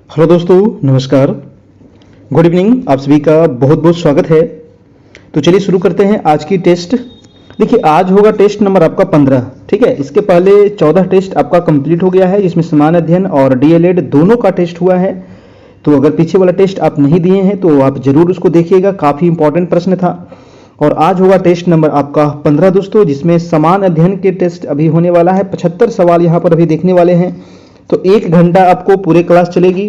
Hello दोस्तों, नमस्कार, good evening. आप सभी का बहुत बहुत स्वागत है। तो चलिए शुरू करते हैं आज की टेस्ट। देखिए, आज होगा टेस्ट नंबर आपका 15। ठीक है, इसके पहले 14 टेस्ट आपका कंप्लीट हो गया है, जिसमें समान अध्ययन और डीएलएड दोनों का टेस्ट हुआ है। तो अगर पीछे वाला टेस्ट आप नहीं दिए हैं तो आप जरूर उसको देखिएगा, काफ़ी इंपॉर्टेंट प्रश्न था। और आज होगा टेस्ट नंबर आपका 15 दोस्तों, जिसमें समान अध्ययन के टेस्ट अभी होने वाला है। 75 सवाल यहाँ पर अभी देखने वाले हैं। तो 1 घंटा आपको पूरे क्लास चलेगी,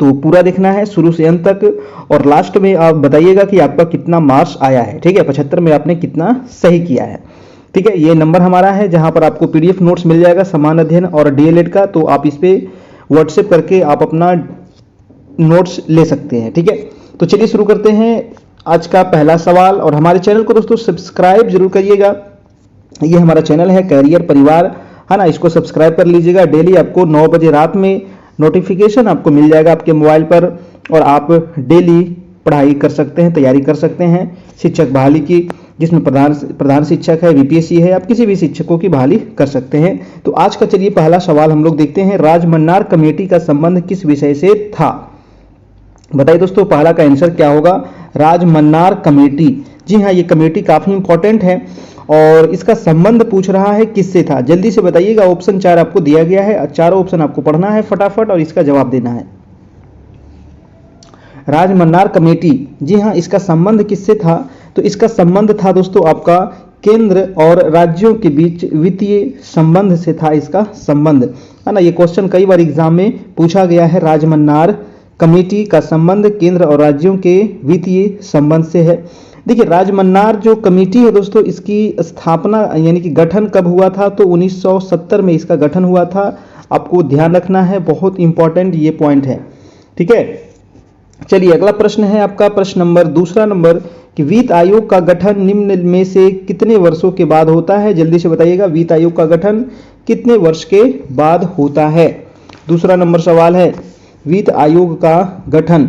तो पूरा देखना है शुरू से अंत तक। और लास्ट में आप बताइएगा कि आपका कितना मार्क्स आया है। ठीक है, 75 में आपने कितना सही किया है। ठीक है, ये नंबर हमारा है जहां पर आपको पीडीएफ नोट्स मिल जाएगा समान अध्ययन और डीएलएड का। तो आप इस पे व्हाट्सएप करके आप अपना नोट्स ले सकते हैं। ठीक है, तो चलिए शुरू करते हैं आज का पहला सवाल। और हमारे चैनल को दोस्तों सब्सक्राइब जरूर करिएगा। ये हमारा चैनल है कैरियर परिवार, है ना। इसको सब्सक्राइब कर लीजिएगा। डेली आपको 9 बजे रात में नोटिफिकेशन आपको मिल जाएगा आपके मोबाइल पर, और आप डेली पढ़ाई कर सकते हैं, तैयारी कर सकते हैं शिक्षक बहाली की, जिसमें प्रधान शिक्षक है, वीपीएससी है, आप किसी भी शिक्षकों की बहाली कर सकते हैं। तो आज का चलिए पहला सवाल हम लोग देखते हैं। राजमन्नार कमेटी का संबंध किस विषय से था? बताइए दोस्तों, पहला का आंसर क्या होगा? राजमन्नार कमेटी। जी हाँ, ये कमेटी काफी इंपॉर्टेंट है और इसका संबंध पूछ रहा है किससे था। जल्दी से बताइएगा। ऑप्शन 4 आपको दिया गया है, चारों ऑप्शन आपको पढ़ना है फटाफट और इसका जवाब देना है। राजमन्नार कमेटी, जी हाँ, इसका संबंध किससे था? तो इसका संबंध था दोस्तों आपका केंद्र और राज्यों के बीच वित्तीय संबंध से था इसका संबंध, है ना। ये क्वेश्चन कई बार एग्जाम में पूछा गया है। राजमन्नार कमेटी का संबंध केंद्र और राज्यों के वित्तीय संबंध से है। देखिए, राजमन्नार जो कमेटी है दोस्तों, इसकी स्थापना यानी कि गठन कब हुआ था? तो 1970 में इसका गठन हुआ था। आपको ध्यान रखना है, बहुत इंपॉर्टेंट ये पॉइंट है। ठीक है, चलिए अगला प्रश्न है आपका प्रश्न नंबर दूसरा नंबर कि वित्त आयोग का गठन निम्न में से कितने वर्षों के बाद होता है? जल्दी से बताइएगा, वित्त आयोग का गठन कितने वर्ष के बाद होता है? दूसरा नंबर सवाल है वित्त आयोग का गठन।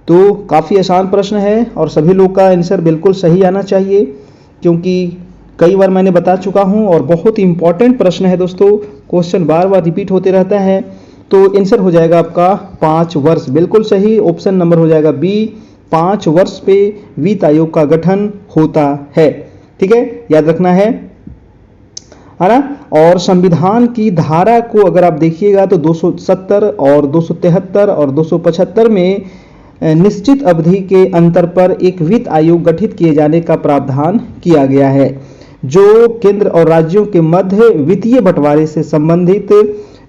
तो काफ़ी आसान प्रश्न है और सभी लोग का आंसर बिल्कुल सही आना चाहिए, क्योंकि कई बार मैंने बता चुका हूं और बहुत इंपॉर्टेंट प्रश्न है दोस्तों। क्वेश्चन बार बार रिपीट होते रहता है। तो आंसर हो जाएगा आपका 5 वर्ष, बिल्कुल सही। ऑप्शन नंबर हो जाएगा बी, 5 वर्ष पे वित्त आयोग का गठन होता है। ठीक है, याद रखना है ना। और संविधान की धारा को अगर आप देखिएगा तो 270 और 273 और 275 में निश्चित अवधि के अंतर पर एक वित्त आयोग गठित किए जाने का प्रावधान किया गया है, जो केंद्र और राज्यों के मध्य वित्तीय बंटवारे से संबंधित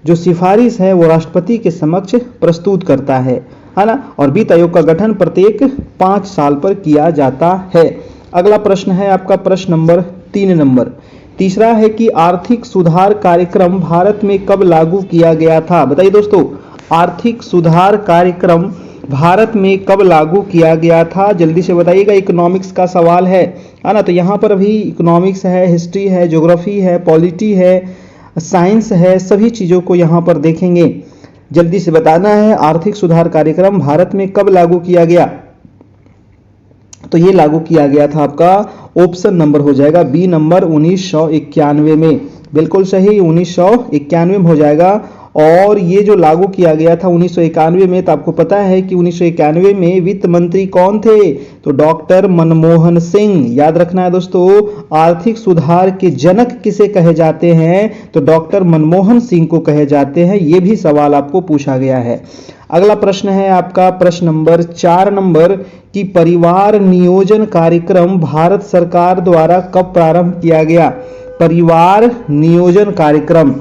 जो सिफारिश है वो राष्ट्रपति के समक्ष प्रस्तुत करता है ना। और वित्त आयोग का गठन प्रत्येक 5 साल पर किया जाता है। अगला प्रश्न है आपका प्रश्न नंबर 3 नंबर। तीसरा है कि आर्थिक सुधार कार्यक्रम भारत में कब लागू किया गया था? बताइए दोस्तों, आर्थिक सुधार कार्यक्रम भारत में कब लागू किया गया था? जल्दी से बताइएगा। इकोनॉमिक्स का सवाल है ना। तो यहाँ पर अभी इकोनॉमिक्स है, हिस्ट्री है, ज्योग्राफी है, पॉलिटी है, साइंस है, सभी चीज़ों को यहाँ पर देखेंगे। जल्दी से बताना है आर्थिक सुधार कार्यक्रम भारत में कब लागू किया गया? तो ये लागू किया गया था आपका ऑप्शन नंबर हो जाएगा बी नंबर 1991 में। बिल्कुल सही, 1991 में हो जाएगा। और ये जो लागू किया गया था 1991 में, तो आपको पता है कि 1991 में वित्त मंत्री कौन थे? तो डॉक्टर मनमोहन सिंह। याद रखना है दोस्तों, आर्थिक सुधार के जनक किसे कहे जाते हैं? तो डॉक्टर मनमोहन सिंह को कहे जाते हैं। ये भी सवाल आपको पूछा गया है। अगला प्रश्न है आपका प्रश्न नंबर 4 नंबर कि परिवार नियोजन कार्यक्रम भारत सरकार द्वारा कब प्रारंभ किया गया? परिवार नियोजन कार्यक्रम,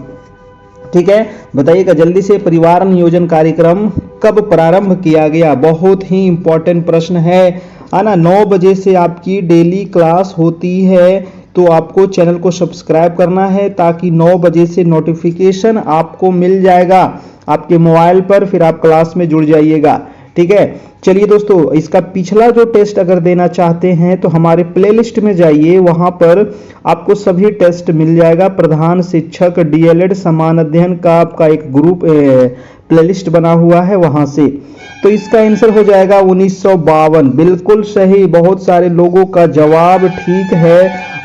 ठीक है, बताइएगा जल्दी से। परिवार नियोजन कार्यक्रम कब प्रारंभ किया गया? बहुत ही इंपॉर्टेंट प्रश्न है ना। 9 बजे से आपकी डेली क्लास होती है, तो आपको चैनल को सब्सक्राइब करना है ताकि 9 बजे से नोटिफिकेशन आपको मिल जाएगा आपके मोबाइल पर, फिर आप क्लास में जुड़ जाइएगा। ठीक है, चलिए दोस्तों, इसका पिछला जो टेस्ट अगर देना चाहते हैं तो हमारे प्लेलिस्ट में जाइए, वहां पर आपको सभी टेस्ट मिल जाएगा। प्रधान शिक्षक डीएलएड समान अध्ययन का आपका एक ग्रुप प्लेलिस्ट बना हुआ है, वहां से। तो इसका आंसर हो जाएगा 1952। बिल्कुल सही, बहुत सारे लोगों का जवाब ठीक है,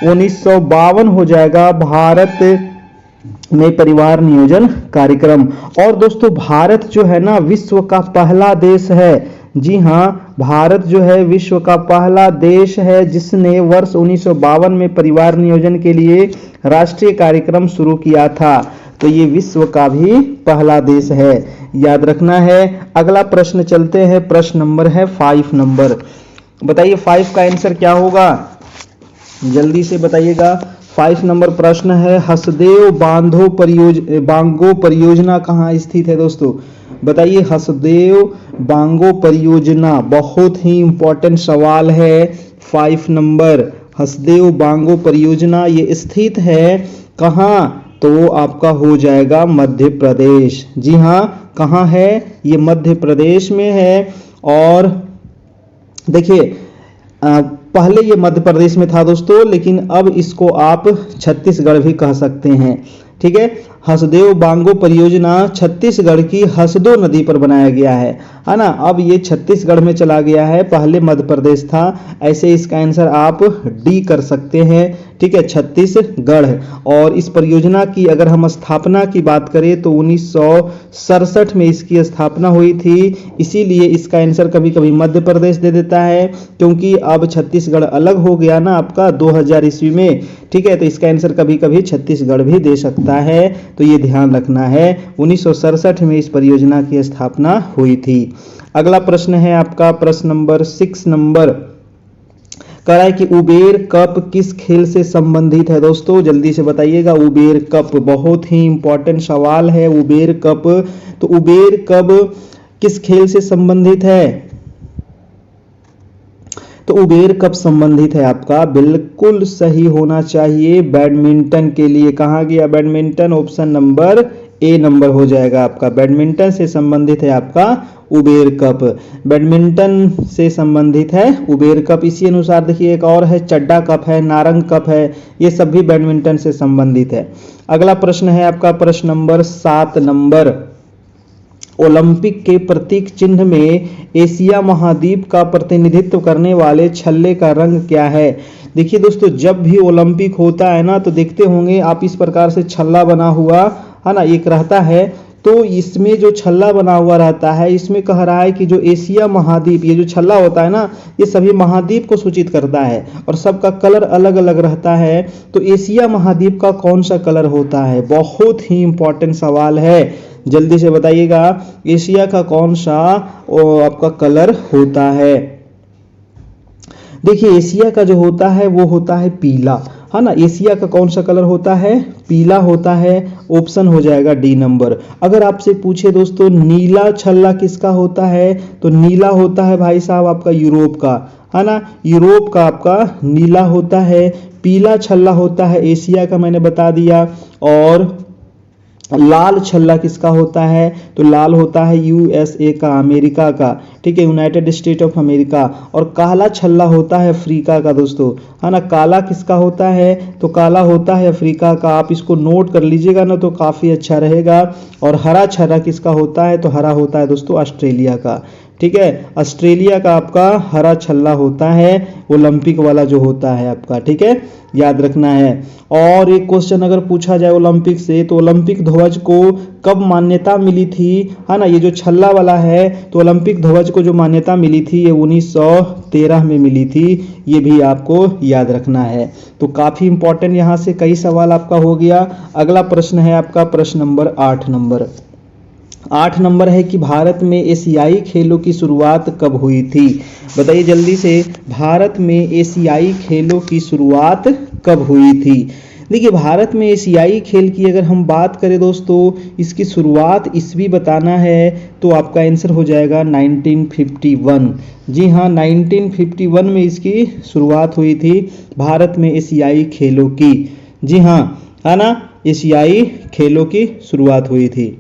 1952 हो जाएगा। भारत में परिवार नियोजन कार्यक्रम। और दोस्तों भारत जो है ना विश्व का पहला देश है, जी हाँ, भारत जो है विश्व का पहला देश है जिसने वर्ष 1952 में परिवार नियोजन के लिए राष्ट्रीय कार्यक्रम शुरू किया था। तो ये विश्व का भी पहला देश है, याद रखना है। अगला प्रश्न चलते हैं, प्रश्न नंबर है 5 नंबर। बताइए 5 का आंसर क्या होगा, जल्दी से बताइएगा। 5 नंबर प्रश्न है, हसदेव बांगो परियोजना कहाँ स्थित है दोस्तों? बताइए हसदेव बांगो परियोजना, बहुत ही इंपॉर्टेंट सवाल है। 5 नंबर, हसदेव बांगो परियोजना ये स्थित है कहाँ? तो आपका हो जाएगा मध्य प्रदेश। जी हाँ, कहाँ है? ये मध्य प्रदेश में है। और देखिए पहले ये मध्य प्रदेश में था दोस्तों, लेकिन अब इसको आप छत्तीसगढ़ भी कह सकते हैं, ठीक है। हसदेव बांगो परियोजना छत्तीसगढ़ की हसदो नदी पर बनाया गया है ना। अब ये छत्तीसगढ़ में चला गया है, पहले मध्य प्रदेश था। ऐसे इसका आंसर आप डी कर सकते हैं, ठीक है, छत्तीसगढ़। और इस परियोजना की अगर हम स्थापना की बात करें तो 1967 में इसकी स्थापना हुई थी। इसीलिए इसका आंसर कभी कभी मध्य प्रदेश दे देता है, क्योंकि अब छत्तीसगढ़ अलग हो गया ना आपका 2000 ईस्वी में, ठीक है। तो इसका आंसर कभी कभी छत्तीसगढ़ भी दे सकता है, तो ये ध्यान रखना है। 1967 में इस परियोजना की स्थापना हुई थी। अगला प्रश्न है आपका प्रश्न नंबर 6 नंबर, कह रहा है कि उबेर कप किस खेल से संबंधित है दोस्तों? जल्दी से बताइएगा। उबेर कप बहुत ही इंपॉर्टेंट सवाल है। उबेर कप, तो उबेर कप किस खेल से संबंधित है? तो उबेर कप संबंधित है आपका, बिल्कुल सही होना चाहिए, बैडमिंटन के लिए। कहाँ गया badminton? Option number A number हो जाएगा आपका। बैडमिंटन से संबंधित है आपका उबेर कप, बैडमिंटन से संबंधित है उबेर कप। इसी अनुसार देखिए एक और है चड्डा कप है, नारंग कप है, ये सब भी बैडमिंटन से संबंधित है। अगला प्रश्न है आपका प्रश्न नंबर 7 नंबर, ओलंपिक के प्रतीक चिन्ह में एशिया महाद्वीप का प्रतिनिधित्व करने वाले छल्ले का रंग क्या है? देखिए दोस्तों, जब भी ओलंपिक होता है ना, तो देखते होंगे आप इस प्रकार से छल्ला बना हुआ है ना एक रहता है। तो इसमें जो छल्ला बना हुआ रहता है, इसमें कह रहा है कि जो एशिया महाद्वीप, ये जो छल्ला होता है ना, ये सभी महाद्वीप को सूचित करता है और सबका कलर अलग अलग रहता है। तो एशिया महाद्वीप का कौन सा कलर होता है? बहुत ही इंपॉर्टेंट सवाल है, जल्दी से बताइएगा। एशिया का कौन सा आपका कलर होता है? देखिए एशिया का जो होता है वो होता है पीला, है ना। एशिया का कौन सा कलर होता है? पीला होता है। ऑप्शन हो जाएगा डी नंबर। अगर आपसे पूछे दोस्तों नीला छल्ला किसका होता है, तो नीला होता है भाई साहब आपका यूरोप का, है ना। यूरोप का आपका नीला होता है। पीला छल्ला होता है एशिया का, मैंने बता दिया। और लाल छल्ला किसका होता है? तो लाल होता है यूएसए का, अमेरिका का, ठीक है, यूनाइटेड स्टेट ऑफ अमेरिका। और काला छल्ला होता है अफ्रीका का दोस्तों, है ना। काला किसका होता है? तो काला होता है अफ्रीका का। आप इसको नोट कर लीजिएगा ना तो काफी अच्छा रहेगा। और हरा छल्ला किसका होता है? तो हरा होता है दोस्तों ऑस्ट्रेलिया का, ठीक है। ऑस्ट्रेलिया का आपका हरा छल्ला होता है, ओलंपिक वाला जो होता है आपका, ठीक है, याद रखना है। और एक क्वेश्चन अगर पूछा जाए ओलंपिक से, तो ओलंपिक ध्वज को कब मान्यता मिली थी, है ना। ये जो छल्ला वाला है, तो ओलंपिक ध्वज को जो मान्यता मिली थी ये 1913 में मिली थी, ये भी आपको याद रखना है। तो काफी इंपॉर्टेंट यहाँ से कई सवाल आपका हो गया। अगला प्रश्न है आपका प्रश्न नंबर 8 नंबर। 8 नंबर है कि भारत में एशियाई खेलों की शुरुआत कब हुई थी? बताइए जल्दी से, भारत में एशियाई खेलों की शुरुआत कब हुई थी? देखिए भारत में एशियाई खेल की अगर हम बात करें दोस्तों, इसकी शुरुआत ईस्वी बताना है तो आपका आंसर हो जाएगा 1951। जी हाँ, 1951 में इसकी शुरुआत हुई थी भारत में एशियाई खेलों की। जी हाँ, है ना, एशियाई खेलों की शुरुआत हुई थी।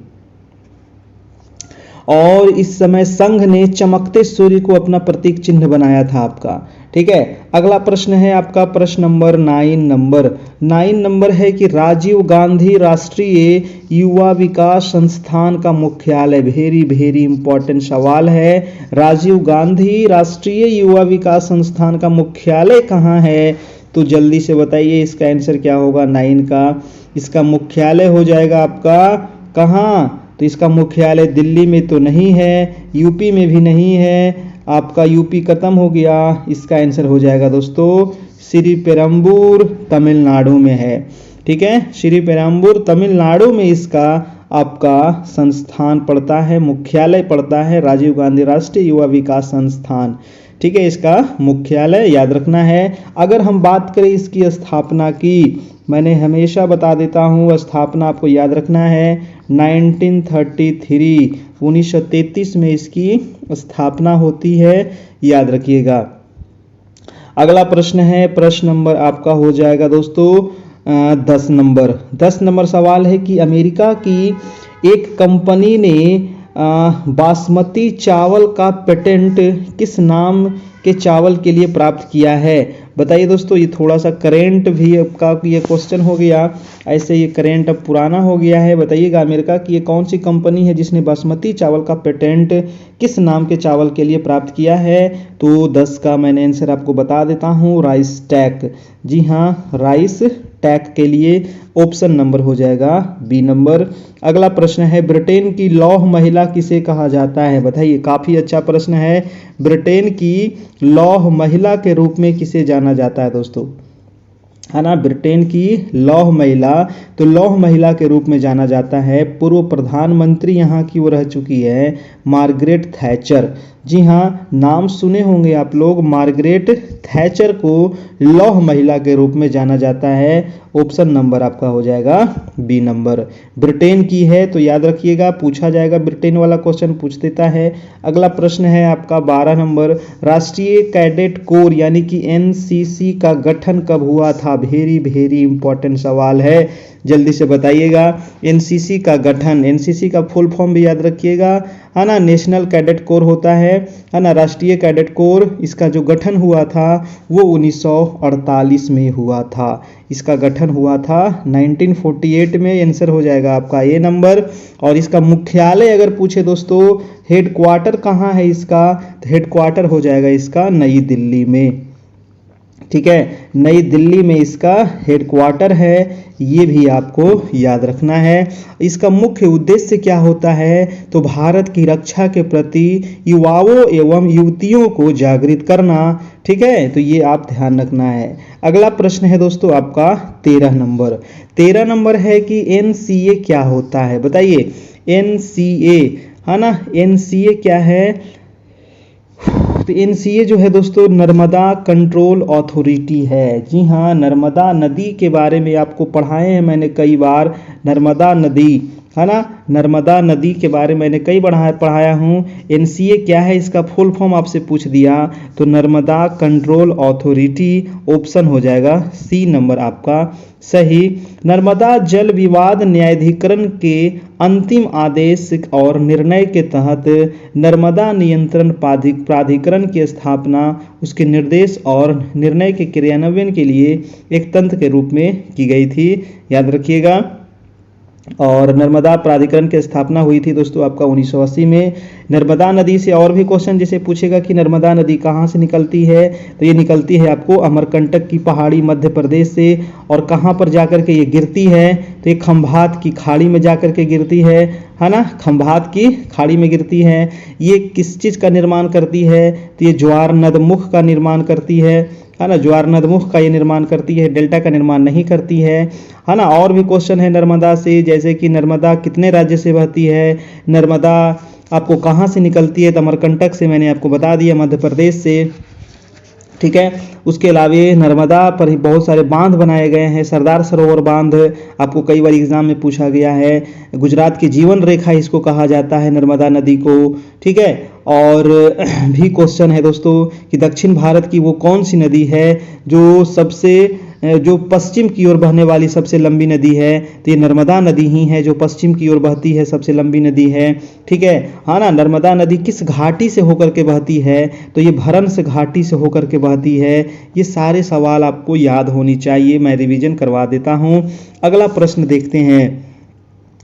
और इस समय संघ ने चमकते सूर्य को अपना प्रतीक चिन्ह बनाया था आपका, ठीक है। अगला प्रश्न है आपका प्रश्न नंबर 9 नंबर। 9 नंबर है कि राजीव गांधी राष्ट्रीय युवा विकास संस्थान का मुख्यालय, वेरी वेरी इंपॉर्टेंट सवाल है। राजीव गांधी राष्ट्रीय युवा विकास संस्थान का मुख्यालय कहाँ है? तो जल्दी से बताइए इसका आंसर क्या होगा 9 का? इसका मुख्यालय हो जाएगा आपका कहाँ? तो इसका मुख्यालय दिल्ली में तो नहीं है, यूपी में भी नहीं है, आपका यूपी खत्म हो गया। इसका आंसर हो जाएगा दोस्तों श्रीपेरुम्बूर तमिलनाडु में है। ठीक है, श्रीपेरुम्बूर तमिलनाडु में इसका आपका संस्थान पड़ता है, मुख्यालय पड़ता है, राजीव गांधी राष्ट्रीय युवा विकास संस्थान। ठीक है, इसका मुख्यालय याद रखना है। अगर हम बात करें इसकी स्थापना की, मैंने हमेशा बता देता हूँ स्थापना आपको याद रखना है 1933 1933 में इसकी स्थापना होती है, याद रखिएगा। अगला प्रश्न है, प्रश्न नंबर आपका हो जाएगा दोस्तों 10 नंबर सवाल है कि अमेरिका की एक कंपनी ने बासमती चावल का पेटेंट किस नाम के चावल के लिए प्राप्त किया है? बताइए दोस्तों, ये थोड़ा सा करेंट भी आपका ये क्वेश्चन हो गया, ऐसे ये करेंट अब पुराना हो गया है। बताइएगा अमेरिका की ये कौन सी कंपनी है जिसने बासमती चावल का पेटेंट किस नाम के चावल के लिए प्राप्त किया है? तो 10 का मैंने आंसर आपको बता देता हूँ, राइस टैक। जी हाँ, राइस टैक के लिए ऑप्शन नंबर हो जाएगा बी नंबर। अगला प्रश्न है, ब्रिटेन की लौह महिला किसे कहा जाता है? बताइए, काफी अच्छा प्रश्न है। ब्रिटेन की लौह महिला के रूप में किसे जाना जाता है दोस्तों? है ना, ब्रिटेन की लौह महिला, तो लौह महिला के रूप में जाना जाता है पूर्व प्रधानमंत्री यहाँ की वो रह चुकी है मार्गरेट थैचर। जी हाँ, नाम सुने होंगे आप लोग, मार्गरेट थैचर को लौह महिला के रूप में जाना जाता है। ऑप्शन नंबर आपका हो जाएगा बी नंबर। ब्रिटेन की है तो याद रखिएगा, पूछा जाएगा, ब्रिटेन वाला क्वेश्चन पूछ देता है। अगला प्रश्न है आपका 12 नंबर, राष्ट्रीय कैडेट कोर यानी कि एनसीसी का गठन कब हुआ था? वेरी वेरी इंपॉर्टेंट सवाल है, जल्दी से बताइएगा। एनसीसी का गठन, एनसीसी का फुल फॉर्म भी याद रखिएगा, है ना, नेशनल कैडेट कोर होता है ना, राष्ट्रीय कैडेट कोर। इसका जो गठन हुआ था वो 1948 में हुआ था, इसका गठन हुआ था 1948 में। आंसर हो जाएगा आपका ए नंबर। और इसका मुख्यालय अगर पूछे दोस्तों, हेडक्वार्टर कहाँ है इसका? तो हेडक्वार्टर हो जाएगा इसका नई दिल्ली में। ठीक है, नई दिल्ली में इसका हेडक्वार्टर है, ये भी आपको याद रखना है। इसका मुख्य उद्देश्य क्या होता है? तो भारत की रक्षा के प्रति युवाओं एवं युवतियों को जागृत करना। ठीक है, तो ये आप ध्यान रखना है। अगला प्रश्न है दोस्तों आपका 13 नंबर। 13 नंबर है कि एनसीए क्या होता है? बताइए, एनसीए, है ना, एनसीए क्या है? तो एनसीए जो है दोस्तों नर्मदा कंट्रोल अथॉरिटी है। जी हाँ, नर्मदा नदी के बारे में आपको पढ़ाए हैं मैंने कई बार, नर्मदा नदी, है ना, नर्मदा नदी के बारे में मैंने कई पढ़ाया हूँ। एनसीए क्या है इसका फुल फॉर्म आपसे पूछ दिया तो नर्मदा कंट्रोल अथॉरिटी, ऑप्शन हो जाएगा सी नंबर आपका सही। नर्मदा जल विवाद न्यायाधिकरण के अंतिम आदेश और निर्णय के तहत नर्मदा नियंत्रण प्राधिकरण की स्थापना, उसके निर्देश और निर्णय के क्रियान्वयन के लिए एक तंत्र के रूप में की गई थी, याद रखिएगा। और नर्मदा प्राधिकरण की स्थापना हुई थी दोस्तों आपका 1980 में। नर्मदा नदी से और भी क्वेश्चन जैसे पूछेगा कि नर्मदा नदी कहाँ से निकलती है, तो ये निकलती है आपको अमरकंटक की पहाड़ी मध्य प्रदेश से। और कहाँ पर जाकर के ये गिरती है? तो ये खंभात की खाड़ी में जाकर के गिरती है ना, खंभात की खाड़ी में गिरती है। ये किस चीज़ का निर्माण करती है? तो ये ज्वार नदमुख का निर्माण करती है ना, ज्वार नदमुख का ये निर्माण करती है, डेल्टा का निर्माण नहीं करती है ना। और भी क्वेश्चन है नर्मदा से, जैसे कि नर्मदा कितने राज्य से बहती है, नर्मदा आपको कहाँ से निकलती है? तो अमरकंटक से, मैंने आपको बता दिया, मध्य प्रदेश से। ठीक है, उसके अलावा नर्मदा पर ही बहुत सारे बांध बनाए गए हैं। सरदार सरोवर बांध आपको कई बार एग्जाम में पूछा गया है। गुजरात की जीवन रेखा इसको कहा जाता है नर्मदा नदी को। ठीक है, और भी क्वेश्चन है दोस्तों कि दक्षिण भारत की वो कौन सी नदी है जो पश्चिम की ओर बहने वाली सबसे लंबी नदी है? तो ये नर्मदा नदी ही है जो पश्चिम की ओर बहती है, सबसे लंबी नदी है। ठीक है, हाँ ना, नर्मदा नदी किस घाटी से होकर के बहती है? तो ये भरंस घाटी से होकर के बहती है। ये सारे सवाल आपको याद होनी चाहिए, मैं रिवीजन करवा देता हूँ। अगला प्रश्न देखते हैं।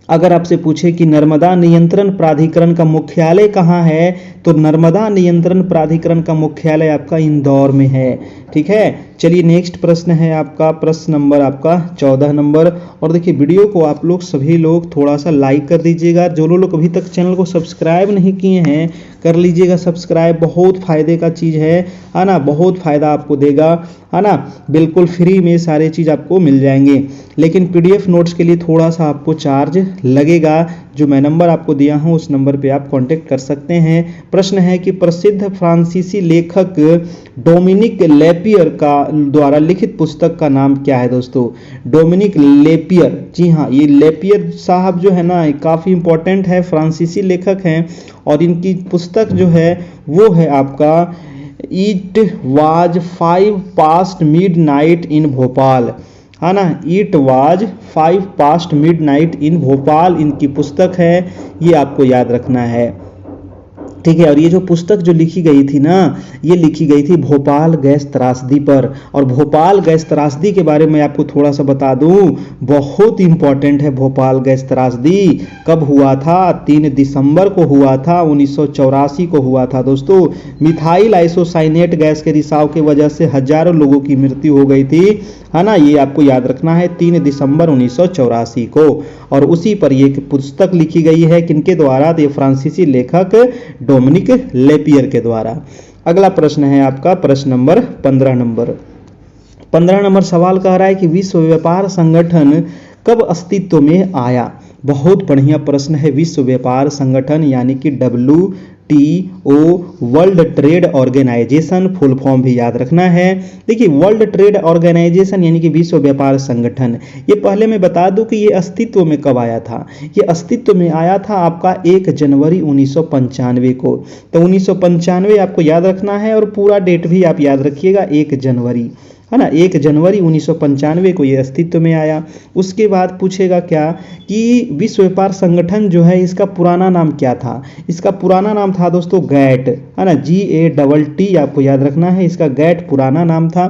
अगर आपसे पूछे कि नर्मदा नियंत्रण प्राधिकरण का मुख्यालय कहाँ है, तो नर्मदा नियंत्रण प्राधिकरण का मुख्यालय आपका इंदौर में है। ठीक है। चलिए नेक्स्ट प्रश्न है आपका, प्रश्न नंबर आपका 14 नंबर। और देखिए वीडियो को आप लोग सभी लोग थोड़ा सा लाइक कर दीजिएगा, जो लोग अभी तक चैनल को सब्सक्राइब नहीं किए हैं कर लीजिएगा सब्सक्राइब, बहुत फायदे का चीज़ है ना, बहुत फायदा आपको देगा, है ना, बिल्कुल फ्री में सारे चीज़ आपको मिल जाएंगे। लेकिन पीडीएफ नोट्स के लिए थोड़ा सा आपको चार्ज लगेगा, जो मैं नंबर आपको दिया हूं उस नंबर पे आप कांटेक्ट कर सकते हैं। प्रश्न है कि प्रसिद्ध फ्रांसीसी लेखक डोमिनिक लेपियर का द्वारा लिखित पुस्तक का नाम क्या है दोस्तों? डोमिनिक लेपियर, जी हाँ, ये लेपियर साहब जो है ना काफ़ी इंपॉर्टेंट है, फ्रांसीसी लेखक हैं और इनकी पुस्तक जो है वो है आपका इट वाज 5 पास्ट मिडनाइट इन भोपाल, है ना, इट वाज 5 पास्ट मिडनाइट इन भोपाल इनकी पुस्तक है, ये आपको याद रखना है, ठीक है। और ये जो पुस्तक जो लिखी गई थी ना, ये लिखी गई थी भोपाल गैस त्रासदी पर। और भोपाल गैस त्रासदी के बारे में आपको थोड़ा सा बता दूं, बहुत इंपॉर्टेंट है। भोपाल गैस त्रासदी कब हुआ था? 3 दिसंबर को हुआ था, 1984 को हुआ था दोस्तों। मिथाइल आइसोसाइनेट गैस के रिसाव की वजह से हजारों लोगों की मृत्यु हो गई थी, है ना, ये आपको याद रखना है, 3 दिसंबर 1984 को। और उसी पर ये पुस्तक लिखी गई है, किनके द्वारा? तो ये फ्रांसीसी लेखक डोमिनिक लेपियर के द्वारा। अगला प्रश्न है आपका प्रश्न नंबर 15 नंबर। 15 नंबर सवाल कह रहा है कि विश्व व्यापार संगठन कब अस्तित्व में आया? बहुत बढ़िया प्रश्न है। विश्व व्यापार संगठन यानी कि WTO, world trade organisation, full form भी याद रखना है। देखिए वर्ल्ड ट्रेड ऑर्गेनाइजेशन यानी कि विश्व व्यापार संगठन, ये पहले मैं बता दूं कि ये अस्तित्व में कब आया था। ये अस्तित्व में आया था आपका 1 जनवरी 1995 को। तो 1995 आपको याद रखना है और पूरा डेट भी आप याद रखिएगा, 1 जनवरी, है ना, 1 जनवरी 1995 को ये अस्तित्व में आया। उसके बाद पूछेगा क्या कि विश्व व्यापार संगठन जो है इसका पुराना नाम क्या था? इसका पुराना नाम था दोस्तों गैट, है ना, GATT आपको याद रखना है, इसका गैट पुराना नाम था,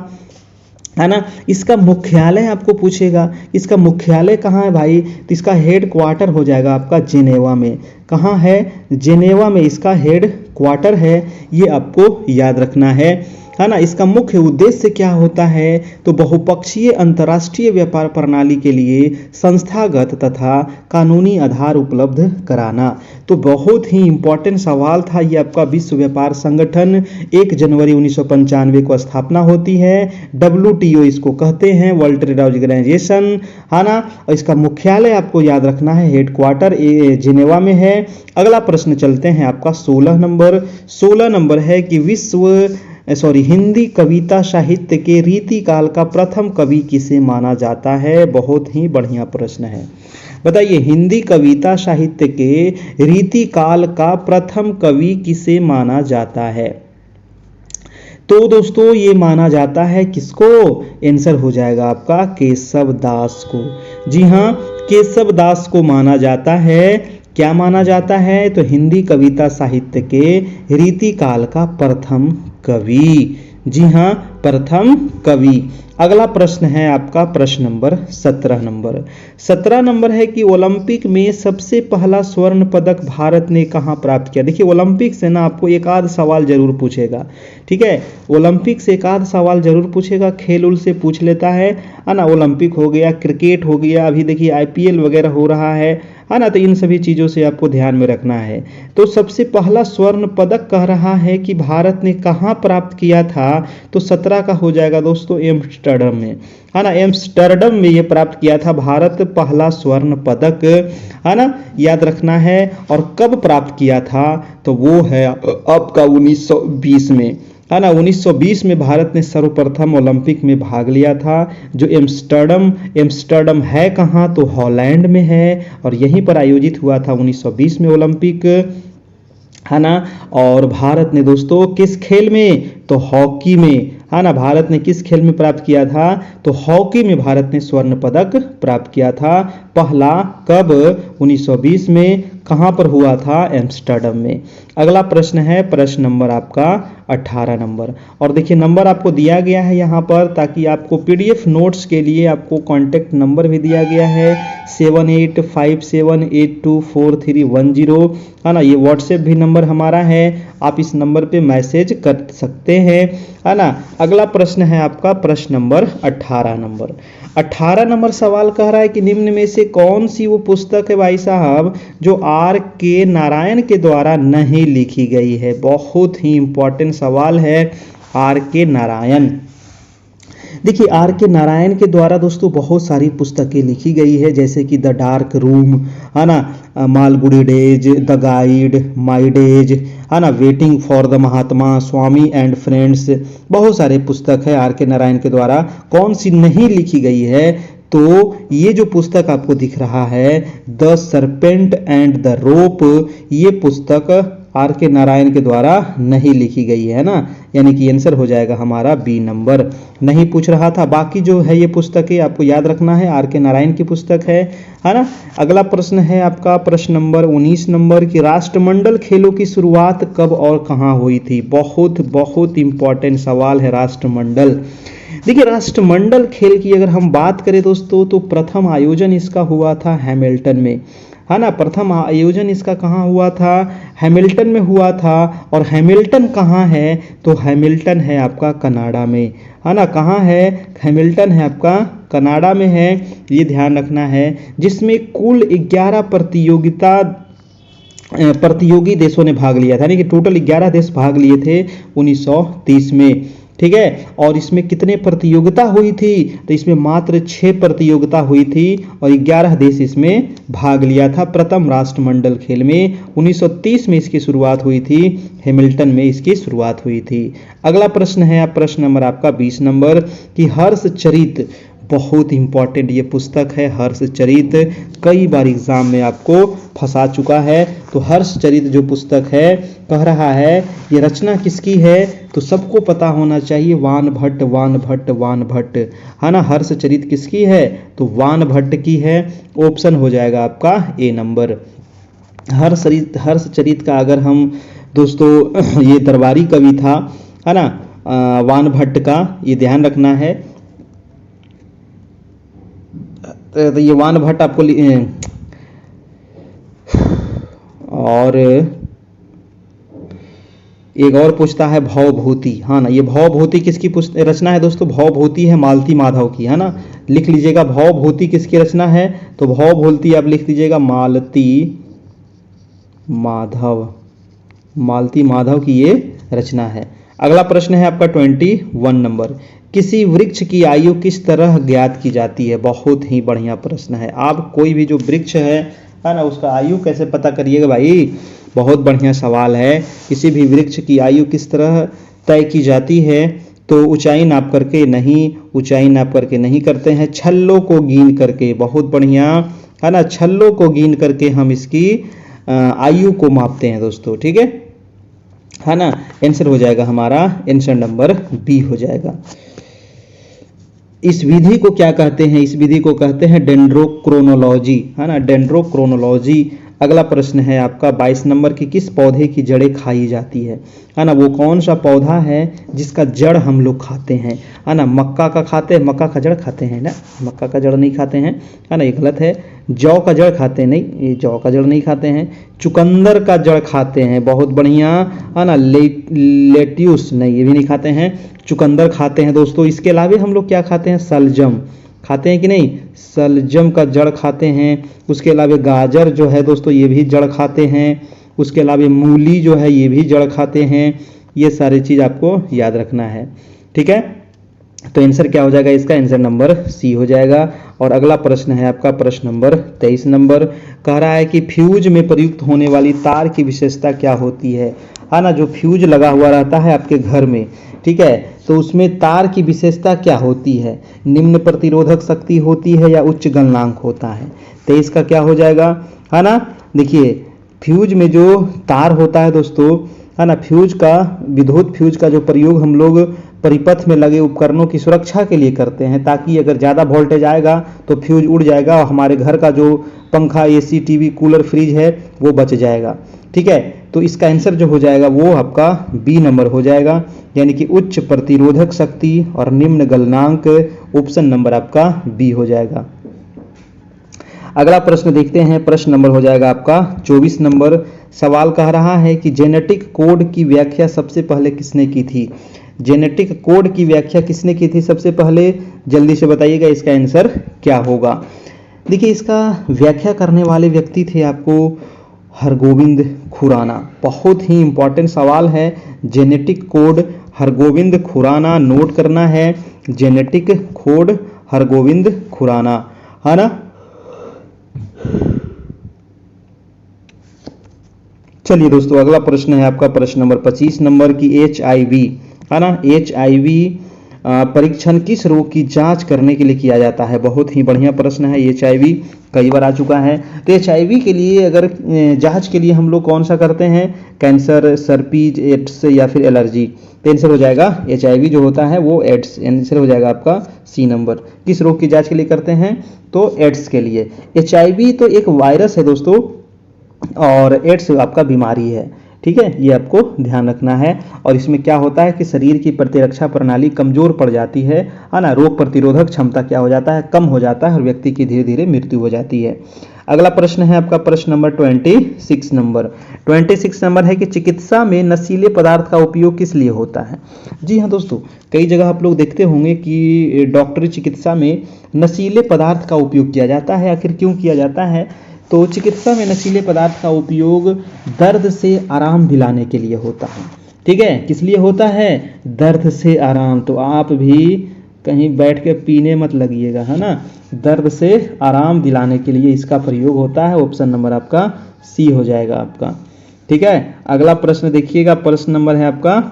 है ना। इसका मुख्यालय आपको पूछेगा, इसका मुख्यालय कहाँ है भाई? तो इसका हेड क्वार्टर हो जाएगा आपका जेनेवा में। कहाँ है? जेनेवा में इसका हेड क्वार्टर है, ये आपको याद रखना है ना। इसका मुख्य उद्देश्य क्या होता है? तो बहुपक्षीय अंतर्राष्ट्रीय व्यापार प्रणाली के लिए संस्थागत तथा कानूनी आधार उपलब्ध कराना। तो बहुत ही इंपॉर्टेंट सवाल था ये आपका। विश्व व्यापार संगठन 1 जनवरी 1995 को स्थापना होती है। WTO इसको कहते हैं, वर्ल्ड ट्रेड ऑर्गेनाइजेशन, है ना। और इसका मुख्यालय आपको याद रखना है, हेड क्वार्टर जिनेवा में है। अगला प्रश्न चलते हैं आपका 16 नंबर। 16 नंबर है कि हिंदी कविता साहित्य के रीतिकाल का प्रथम कवि किसे माना जाता है? बहुत ही बढ़िया प्रश्न है। बताइए हिंदी कविता साहित्य के रीतिकाल का प्रथम कवि किसे माना जाता है? तो दोस्तों ये माना जाता है किसको? आंसर हो जाएगा आपका केशव दास को। जी हाँ, केशव दास को माना जाता है। क्या माना जाता है? तो हिंदी कविता साहित्य के रीतिकाल का प्रथम कवि। जी हाँ, प्रथम कवि। अगला प्रश्न है आपका प्रश्न नंबर 17 नंबर। 17 नंबर है कि ओलंपिक में सबसे पहला स्वर्ण पदक भारत ने कहाँ प्राप्त किया? देखिए ओलंपिक से ना आपको एक आध सवाल जरूर पूछेगा, ठीक है, ओलंपिक से एक आध सवाल जरूर पूछेगा, खेल उल से पूछ लेता है ना। ओलंपिक हो गया, क्रिकेट हो गया, अभी देखिए IPL वगैरह हो रहा है ना, तो इन सभी चीज़ों से आपको ध्यान में रखना है। तो सबसे पहला स्वर्ण पदक कह रहा है कि भारत ने कहाँ प्राप्त किया था? तो 17 का हो जाएगा दोस्तों एम्स्टर्डम में, है ना, एम्स्टर्डम में ये प्राप्त किया था भारत पहला स्वर्ण पदक, है ना, याद रखना है। और कब प्राप्त किया था? तो वो है आपका 1920 में, है ना। 1920 में भारत ने सर्वप्रथम ओलंपिक में भाग लिया था। जो एम्स्टर्डम है कहाँ? तो हॉलैंड में है और यहीं पर आयोजित हुआ था 1920 में ओलंपिक, है ना। और भारत ने दोस्तों किस खेल में? तो हॉकी में, है ना। भारत ने किस खेल में प्राप्त किया था? तो हॉकी में भारत ने स्वर्ण पदक प्राप्त किया था पहला। कब? 1920 में। कहाँ पर हुआ था? एम्स्टर्डम में। अगला प्रश्न है प्रश्न नंबर आपका 18 नंबर। और देखिए नंबर आपको दिया गया है यहाँ पर, ताकि आपको पीडीएफ नोट्स के लिए आपको कॉन्टैक्ट नंबर भी दिया गया है 7857824310, है ना। ये व्हाट्सएप भी नंबर हमारा है, आप इस नंबर पे मैसेज कर सकते हैं, है ना। अगला प्रश्न है आपका प्रश्न नंबर 18 नंबर। 18 नंबर सवाल कह रहा है कि निम्न में से कौन सी वो पुस्तक है भाई साहब जो आर के नारायण के द्वारा नहीं लिखी गई है? बहुत ही इंपॉर्टेंट सवाल है, आर के नारायण। देखिए आर के नारायण के द्वारा दोस्तों बहुत सारी पुस्तकें लिखी गई है, जैसे कि द डार्क रूम, है ना, Malgudi days, the guide, my days, है ना, waiting for the Mahatma, Swami and friends, बहुत सारे पुस्तक है आर के नारायण के द्वारा। कौन सी नहीं लिखी गई है? तो ये जो पुस्तक आपको दिख रहा है the serpent and the rope, ये पुस्तक आर के नारायण के द्वारा नहीं लिखी गई है ना, यानी कि आंसर हो जाएगा हमारा बी नंबर। नहीं पूछ रहा था, बाकी जो है ये पुस्तकें आपको याद रखना है, आर के नारायण की पुस्तक है ना। अगला प्रश्न है आपका प्रश्न नंबर 19 नंबर की राष्ट्रमंडल खेलों की शुरुआत कब और कहाँ हुई थी? बहुत बहुत इंपॉर्टेंट सवाल है राष्ट्रमंडल। देखिए राष्ट्रमंडल खेल की अगर हम बात करें दोस्तों, तो प्रथम आयोजन इसका हुआ था हैमिल्टन में, है ना। प्रथम आयोजन इसका कहाँ हुआ था? हैमिल्टन में हुआ था। और हैमिल्टन कहाँ है? तो हैमिल्टन है आपका कनाडा में, है ना। कहाँ है? हैमिल्टन है आपका कनाडा में है, ये ध्यान रखना है। जिसमें कुल 11 प्रतियोगी देशों ने भाग लिया था, यानी कि टोटल 11 देश भाग लिए थे 1930 में, ठीक है। और इसमें कितने प्रतियोगिता हुई थी? तो इसमें मात्र 6 प्रतियोगिता हुई थी और 11 देश इसमें भाग लिया था। प्रथम राष्ट्रमंडल खेल में 1930 में इसकी शुरुआत हुई थी, हैमिल्टन में इसकी शुरुआत हुई थी। अगला प्रश्न है प्रश्न नंबर आपका 20 नंबर की हर्षचरित, बहुत इंपॉर्टेंट ये पुस्तक है हर्षचरित, कई बार एग्जाम में आपको फंसा चुका है। तो हर्षचरित जो पुस्तक है कह रहा है ये रचना किसकी है? तो सबको पता होना चाहिए, वान भट्ट वान भट्ट वान भट्ट, है ना। हर्षचरित किसकी है? तो वान भट्ट की है, ऑप्शन हो जाएगा आपका ए नंबर। हर्षचरित का अगर हम दोस्तों ये दरबारी कवि था, है ना, वान भट्ट का, ये ध्यान रखना है। तो ये वान भट्ट आपको और एक और पूछता है भवभूति, हाँ ना। ये भवभूति किसकी रचना है दोस्तों? भवभूति है मालती माधव की, है ना। लिख लीजिएगा भवभूति किसकी रचना है? तो भवभूति आप लिख दीजिएगा मालती माधव की ये रचना है। अगला प्रश्न है आपका 21 नंबर, किसी वृक्ष की आयु किस तरह ज्ञात की जाती है? बहुत ही बढ़िया प्रश्न है। आप कोई भी जो वृक्ष है ना, उसका आयु कैसे पता करिएगा भाई? बहुत बढ़िया सवाल है। किसी भी वृक्ष की आयु किस तरह तय की जाती है? तो ऊंचाई नाप करके नहीं, ऊंचाई नाप करके नहीं करते हैं, छल्लों को गिन करके, बहुत बढ़िया, है ना। छल्लों को गिन करके हम इसकी आयु को मापते हैं दोस्तों, ठीक है ना। आंसर हो जाएगा हमारा, आंसर नंबर बी हो जाएगा। इस विधि को क्या कहते हैं? इस विधि को कहते हैं डेंड्रोक्रोनोलॉजी, है ना, डेंड्रोक्रोनोलॉजी। अगला प्रश्न है आपका 22 नंबर की किस पौधे की जड़ें खाई जाती है ना। वो कौन सा पौधा है जिसका जड़ हम लोग खाते हैं, है ना। मक्का का खाते हैं, मक्का का जड़ खाते हैं ना, मक्का का जड़ नहीं खाते हैं, है ना, ये गलत है। जौ का जड़ खाते हैं, नहीं, ये जौ का जड़ नहीं खाते हैं। चुकंदर का जड़ खाते हैं, बहुत बढ़िया, है ना। लेट्यूस, नहीं, ये भी नहीं खाते हैं, चुकंदर खाते हैं दोस्तों। इसके अलावा हम लोग क्या खाते हैं? सलजम खाते हैं कि नहीं? सलजम का जड़ खाते हैं। उसके अलावा गाजर जो है दोस्तों, ये भी जड़ खाते हैं। उसके अलावा मूली जो है, ये भी जड़ खाते हैं। ये सारी चीज़ आपको याद रखना है, ठीक है। तो आंसर क्या हो जाएगा इसका? आंसर नंबर सी हो जाएगा। और अगला प्रश्न है आपका प्रश्न नंबर 23 नंबर, कह रहा है कि फ्यूज में प्रयुक्त होने वाली तार की विशेषता क्या होती है ना। जो फ्यूज लगा हुआ रहता है आपके घर में, ठीक है, तो उसमें तार की विशेषता क्या होती है? निम्न प्रतिरोधक शक्ति होती है या उच्च गलनांक होता है? 23 का क्या हो जाएगा, है ना। देखिए फ्यूज में जो तार होता है दोस्तों, है ना, फ्यूज का, विद्युत फ्यूज का जो प्रयोग हम लोग परिपथ में लगे उपकरणों की सुरक्षा के लिए करते हैं, ताकि अगर ज़्यादा वोल्टेज आएगा तो फ्यूज उड़ जाएगा और हमारे घर का जो पंखा, एसी, टीवी, कूलर, फ्रिज है वो बच जाएगा। ठीक है, तो इसका आंसर जो हो जाएगा वो आपका बी नंबर हो जाएगा, यानी कि उच्च प्रतिरोधक शक्ति और निम्न गलनांक। ऑप्शन नंबर आपका बी हो जाएगा। अगला प्रश्न देखते हैं, प्रश्न नंबर हो जाएगा आपका 24 नंबर। सवाल कह रहा है कि जेनेटिक कोड की व्याख्या सबसे पहले किसने की थी? जेनेटिक कोड की व्याख्या किसने की थी सबसे पहले? जल्दी से बताइएगा इसका आंसर क्या होगा। देखिए, इसका व्याख्या करने वाले व्यक्ति थे आपको हरगोविंद खुराना। बहुत ही इंपॉर्टेंट सवाल है। Genetic code Hargobind Khorana, note करना है। जेनेटिक कोड हरगोविंद खुराना, है ना। चलिए दोस्तों, अगला प्रश्न है आपका प्रश्न नंबर 25 नंबर की HIV, है ना। HIV परीक्षण किस रोग की जांच करने के लिए किया जाता है? बहुत ही बढ़िया प्रश्न है। HIV कई बार आ चुका है। तो HIV के लिए अगर जांच के लिए हम लोग कौन सा करते हैं? कैंसर, सर्पीज, एड्स या फिर एलर्जी। तो आंसर हो जाएगा HIV जो होता है वो एड्स। आंसर हो जाएगा आपका सी नंबर। किस रोग की जांच के लिए करते हैं? तो एड्स के लिए। HIV तो एक वायरस है दोस्तों, और एड्स आपका बीमारी है। ठीक है, ये आपको ध्यान रखना है। और इसमें क्या होता है कि शरीर की प्रतिरक्षा प्रणाली कमजोर पड़ जाती है ना। रोग प्रतिरोधक क्षमता क्या हो जाता है? कम हो जाता है और व्यक्ति की धीरे धीरे मृत्यु हो जाती है। अगला प्रश्न है आपका प्रश्न नंबर 26 नंबर। 26 नंबर है कि चिकित्सा में नशीले पदार्थ का उपयोग किस लिए होता है? जी हाँ दोस्तों, कई जगह आप लोग देखते होंगे कि डॉक्टरी चिकित्सा में नशीले पदार्थ का उपयोग किया जाता है। आखिर क्यों किया जाता है? तो चिकित्सा में नशीले पदार्थ का उपयोग दर्द से आराम दिलाने के लिए होता है। ठीक है, किस लिए होता है? दर्द से आराम। तो आप भी कहीं बैठ के पीने मत लगिएगा, है ना। दर्द से आराम दिलाने के लिए इसका प्रयोग होता है। ऑप्शन नंबर आपका सी हो जाएगा आपका। ठीक है, अगला प्रश्न देखिएगा, प्रश्न नंबर है आपका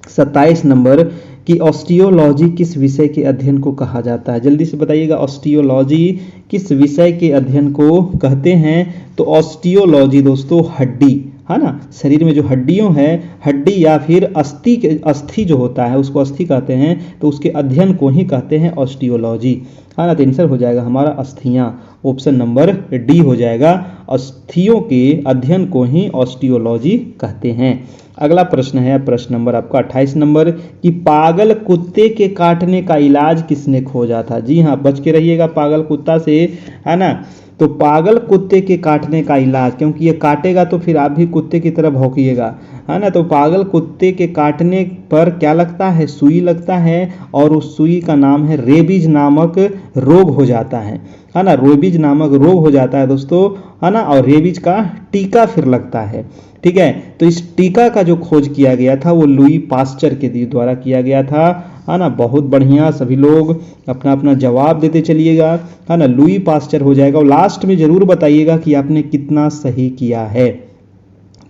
27 नंबर कि ऑस्टियोलॉजी किस विषय के अध्ययन को कहा जाता है? जल्दी से बताइएगा, ऑस्टियोलॉजी किस विषय के अध्ययन को कहते हैं? तो ऑस्टियोलॉजी दोस्तों हड्डी, है ना, शरीर में जो हड्डियों है, हड्डी या फिर अस्थि जो होता है उसको अस्थि कहते हैं, तो उसके अध्ययन को ही कहते हैं ऑस्टियोलॉजी, है ना। तो आंसर हो जाएगा हमारा अस्थियां। ऑप्शन नंबर डी हो जाएगा, अस्थियों के अध्ययन को ही ऑस्टियोलॉजी कहते हैं। अगला प्रश्न है प्रश्न नंबर आपका 28 नंबर कि पागल कुत्ते के काटने का इलाज किसने खोजा था? जी हाँ, बच के रहिएगा पागल कुत्ता से, है ना। तो पागल कुत्ते के काटने का इलाज, क्योंकि ये काटेगा तो फिर आप भी कुत्ते की तरह भौंकिएगा, है ना। तो पागल कुत्ते के काटने पर क्या लगता है? सुई लगता है, और उस सुई का नाम है रेबीज नामक रोग हो जाता है ना। रेबीज नामक रोग हो जाता है दोस्तों, है ना। और रेबीज का टीका फिर लगता है। ठीक है, तो इस टीका का जो खोज किया गया था वो लुई पास्चर के द्वारा किया गया था, है ना। बहुत बढ़िया, सभी लोग अपना अपना जवाब देते चलिएगा, है ना। लुई पास्चर हो जाएगा। और लास्ट में जरूर बताइएगा कि आपने कितना सही किया है।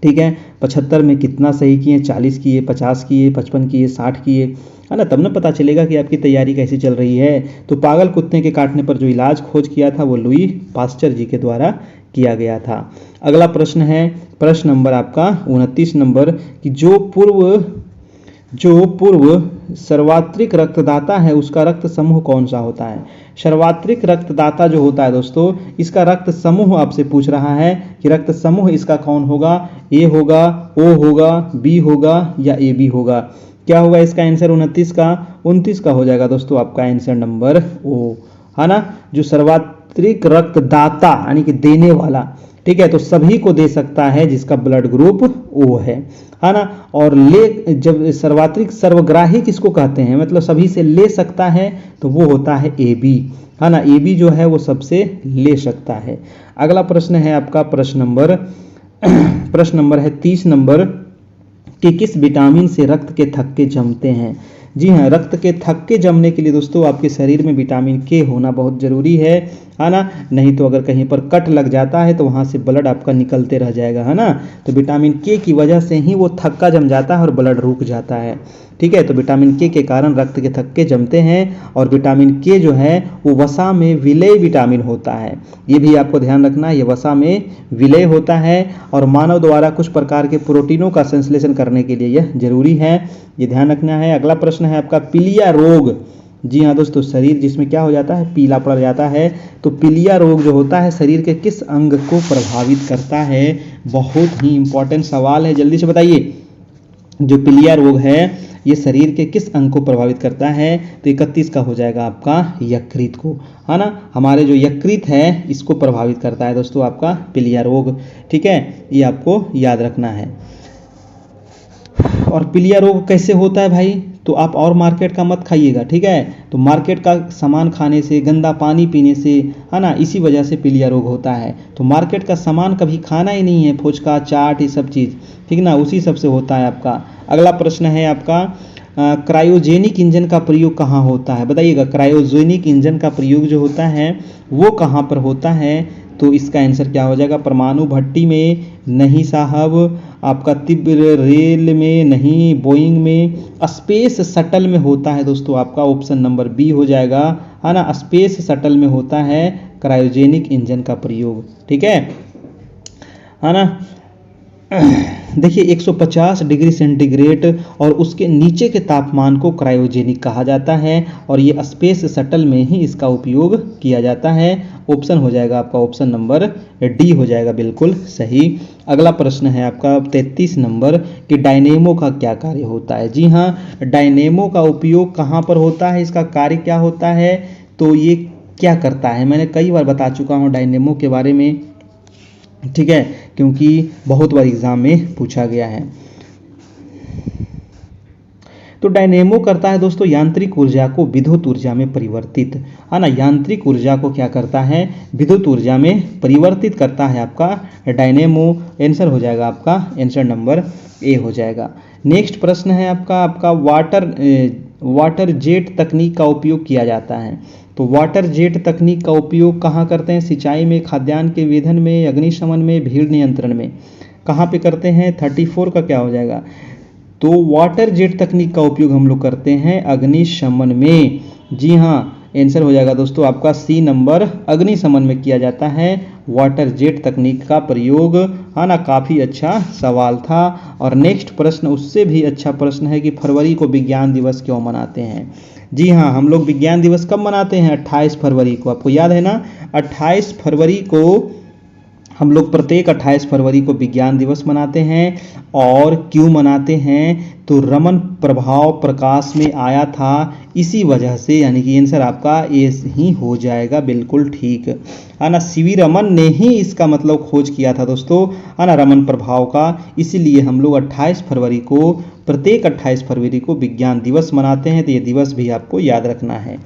ठीक है, 75 में कितना सही किए? 40 किए, 50 किए, 55 किए, 60 किए, है ना। तब ना पता चलेगा कि आपकी तैयारी कैसी चल रही है। तो पागल कुत्ते के काटने पर जो इलाज खोज किया था वो लुई पास्चर जी के द्वारा किया गया था। अगला प्रश्न है प्रश्न नंबर आपका 29 नंबर कि जो पूर्व सर्वात्रिक रक्तदाता है उसका रक्त समूह कौन सा होता है? सर्वात्रिक रक्तदाता जो होता है दोस्तों, इसका रक्त समूह आपसे पूछ रहा है कि रक्त समूह इसका कौन होगा? ए होगा, ओ होगा, बी होगा या ए बी होगा? क्या होगा इसका आंसर? 29 का हो जाएगा दोस्तों आपका आंसर नंबर ओ, है ना। जो सर्वात्रिक रक्तदाता यानी कि देने वाला, ठीक है, तो सभी को दे सकता है जिसका ब्लड ग्रुप ओ है ना। और जब सर्वात्रिक सर्वग्राही किसको कहते हैं, मतलब सभी से ले सकता है, तो वो होता है ए बी, है ना। ए बी जो है वो सबसे ले सकता है। अगला प्रश्न है आपका प्रश्न नंबर है 30 नंबर कि किस विटामिन से रक्त के थक्के जमते हैं? जी हाँ, रक्त के थक्के जमने के लिए दोस्तों आपके शरीर में विटामिन के होना बहुत जरूरी है। है ना। नहीं तो अगर कहीं पर कट लग जाता है तो वहाँ से ब्लड आपका निकलते रह जाएगा, है ना। तो विटामिन के की वजह से ही वो थक्का जम जाता है और ब्लड रुक जाता है, ठीक है। तो विटामिन के कारण रक्त के थक्के जमते हैं और विटामिन के जो है वो वसा में विलेय विटामिन होता है, ये भी आपको ध्यान रखना है, ये वसा में विलेय होता है और मानव द्वारा कुछ प्रकार के प्रोटीनों का संश्लेषण करने के लिए यह जरूरी है, ये ध्यान रखना है। अगला प्रश्न है आपका पीलिया रोग। जी हाँ दोस्तों, शरीर जिसमें क्या हो जाता है, पीला पड़ जाता है, तो पीलिया रोग जो होता है शरीर के किस अंग को प्रभावित करता है, बहुत ही इंपॉर्टेंट सवाल है, जल्दी से बताइए। जो पीलिया रोग है ये शरीर के किस अंग को प्रभावित करता है, तो 31 का हो जाएगा आपका यकृत को, है ना। हमारे जो यकृत है इसको प्रभावित करता है दोस्तों आपका पीलिया रोग, ठीक है, ये आपको याद रखना है। और पीलिया रोग कैसे होता है भाई, तो आप और मार्केट का मत खाइएगा, ठीक है। तो मार्केट का सामान खाने से, गंदा पानी पीने से, है ना, इसी वजह से पीलिया रोग होता है। तो मार्केट का सामान कभी खाना ही नहीं है, फुचका चाट ये सब चीज़, ठीक ना, उसी सब से होता है आपका। अगला प्रश्न है आपका क्रायोजेनिक इंजन का प्रयोग कहाँ होता है, बताइएगा। क्रायोजेनिक इंजन का प्रयोग जो होता है वो कहाँ पर होता है, तो इसका आंसर क्या हो जाएगा, परमाणु भट्टी में नहीं साहब, आपका तीव्र रेल में नहीं, बोइंग में, स्पेस शटल में होता है दोस्तों आपका, ऑप्शन नंबर बी हो जाएगा, है ना। स्पेस शटल में होता है क्रायोजेनिक इंजन का प्रयोग, ठीक है ना। देखिए 150 डिग्री सेंटीग्रेड और उसके नीचे के तापमान को क्रायोजेनिक कहा जाता है और ये स्पेस शटल में ही इसका उपयोग किया जाता है। ऑप्शन हो जाएगा आपका ऑप्शन नंबर डी हो जाएगा, बिल्कुल सही। अगला प्रश्न है आपका 33 नंबर कि डायनेमो का क्या कार्य होता है। जी हाँ, डायनेमो का उपयोग कहाँ पर होता है, इसका कार्य क्या होता है, तो ये क्या करता है, मैंने कई बार बता चुका हूँ डायनेमो के बारे में, ठीक है, क्योंकि बहुत बार एग्जाम में पूछा गया है। तो डायनेमो करता है दोस्तों यांत्रिक ऊर्जा को विद्युत ऊर्जा में परिवर्तित, है ना। यांत्रिक ऊर्जा को क्या करता है, विद्युत ऊर्जा में परिवर्तित करता है आपका डायनेमो। आंसर हो जाएगा आपका आंसर नंबर ए हो जाएगा। नेक्स्ट प्रश्न है आपका वाटर जेट तकनीक का उपयोग किया जाता है। तो वाटर जेट तकनीक का उपयोग कहाँ करते हैं, सिंचाई में, खाद्यान्न के वेधन में, अग्निशमन में, भीड़ नियंत्रण में, कहाँ पे करते हैं, 34 का क्या हो जाएगा। तो वाटर जेट तकनीक का उपयोग हम लोग करते हैं अग्निशमन में। जी हाँ, आंसर हो जाएगा दोस्तों आपका सी नंबर, अग्निशमन में किया जाता है वाटर जेट तकनीक का प्रयोग, है ना। काफ़ी अच्छा सवाल था। और नेक्स्ट प्रश्न उससे भी अच्छा प्रश्न है कि फरवरी को विज्ञान दिवस क्यों मनाते हैं। जी हाँ, हम लोग विज्ञान दिवस कब मनाते हैं, 28 फरवरी को, आपको याद है ना। 28 फरवरी को हम लोग प्रत्येक 28 फरवरी को विज्ञान दिवस मनाते हैं। और क्यों मनाते हैं, तो रमन प्रभाव प्रकाश में आया था, इसी वजह से, यानी कि आंसर आपका ए ही हो जाएगा, बिल्कुल ठीक, है ना। सीवी रमन ने ही इसका मतलब खोज किया था दोस्तों, है ना, रमन प्रभाव का। इसीलिए हम लोग 28 फरवरी को, प्रत्येक 28 फरवरी को विज्ञान दिवस मनाते हैं। तो ये दिवस भी आपको याद रखना है,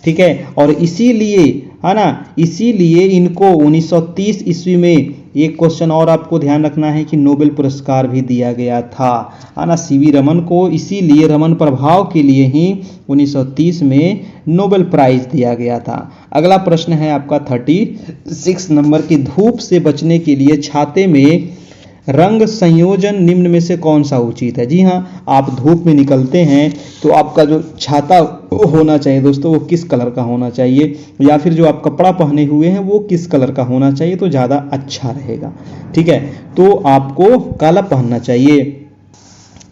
ठीक है। और इसीलिए, है ना, इसीलिए इनको 1930 ईस्वी में एक क्वेश्चन और आपको ध्यान रखना है कि नोबेल पुरस्कार भी दिया गया था, है ना, सीवी रमन को। इसीलिए रमन प्रभाव के लिए ही 1930 में नोबेल प्राइज दिया गया था। अगला प्रश्न है आपका 36 नंबर की धूप से बचने के लिए छाते में रंग संयोजन निम्न में से कौन सा उचित है। जी हाँ, आप धूप में निकलते हैं तो आपका जो छाता होना चाहिए दोस्तों वो किस कलर का होना चाहिए, या फिर जो आप कपड़ा पहने हुए हैं वो किस कलर का होना चाहिए, तो ज़्यादा अच्छा रहेगा, ठीक है। तो आपको काला पहनना चाहिए,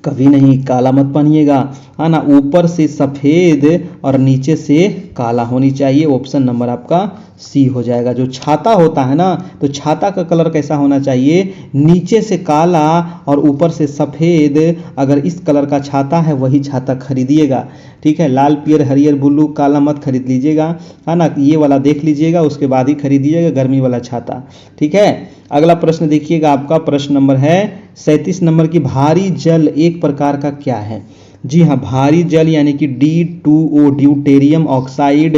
कभी नहीं काला मत पहनिएगा, है ना। ऊपर से सफ़ेद और नीचे से काला होनी चाहिए, ऑप्शन नंबर आपका सी हो जाएगा। जो छाता होता है ना, तो छाता का कलर कैसा होना चाहिए, नीचे से काला और ऊपर से सफ़ेद। अगर इस कलर का छाता है वही छाता खरीदिएगा, ठीक है। लाल पियर हरियर ब्लू काला मत खरीद लीजिएगा, है ना, ये वाला देख लीजिएगा उसके बाद ही खरीदिएगा गर्मी वाला छाता, ठीक है। अगला प्रश्न देखिएगा आपका, प्रश्न नंबर है 37 नंबर की भारी जल एक प्रकार का क्या है। जी हाँ, भारी जल यानी कि D2O ड्यूटेरियम ऑक्साइड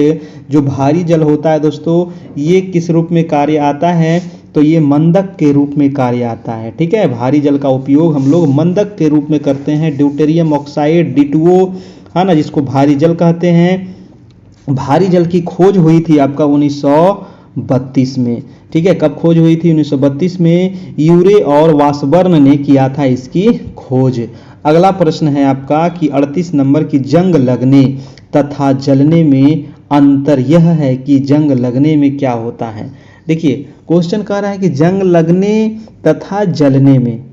जो भारी जल होता है दोस्तों, ये किस रूप में कार्य आता है, तो ये मंदक के रूप में कार्य आता है, ठीक है। भारी जल का उपयोग हम लोग मंदक के रूप में करते हैं। ड्यूटेरियम ऑक्साइड D2O, है ना, जिसको भारी जल कहते हैं। भारी जल की खोज हुई थी आपका 1932 में। ठीक है, कब खोज हुई थी? 1932 में यूरे और वाशबर्न ने किया था इसकी खोज। अगला प्रश्न है आपका कि 38 नंबर की जंग लगने तथा जलने में अंतर यह है कि जंग लगने में क्या होता है। देखिए क्वेश्चन कह रहा है कि जंग लगने तथा जलने में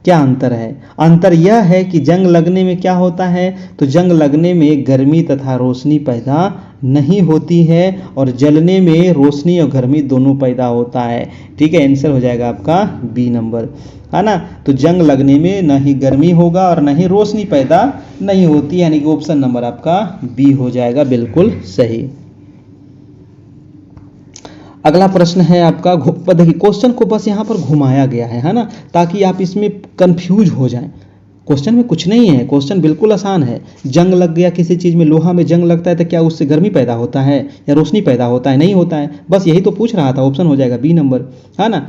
क्या अंतर है। अंतर यह है कि जंग लगने में क्या होता है, तो जंग लगने में गर्मी तथा रोशनी पैदा नहीं होती है और जलने में रोशनी और गर्मी दोनों पैदा होता है। ठीक है, आंसर हो जाएगा आपका बी नंबर, है ना। तो जंग लगने में न ही गर्मी होगा और न ही रोशनी पैदा नहीं होती, यानी कि ऑप्शन नंबर आपका बी हो जाएगा बिल्कुल सही। अगला प्रश्न है आपका, देखिए क्वेश्चन को बस यहाँ पर घुमाया गया है ना, ताकि आप इसमें कंफ्यूज हो जाएं। क्वेश्चन में कुछ नहीं है, क्वेश्चन बिल्कुल आसान है। जंग लग गया किसी चीज़ में, लोहा में जंग लगता है तो क्या उससे गर्मी पैदा होता है या रोशनी पैदा होता है? नहीं होता है, बस यही तो पूछ रहा था। ऑप्शन हो जाएगा बी नंबर, है ना।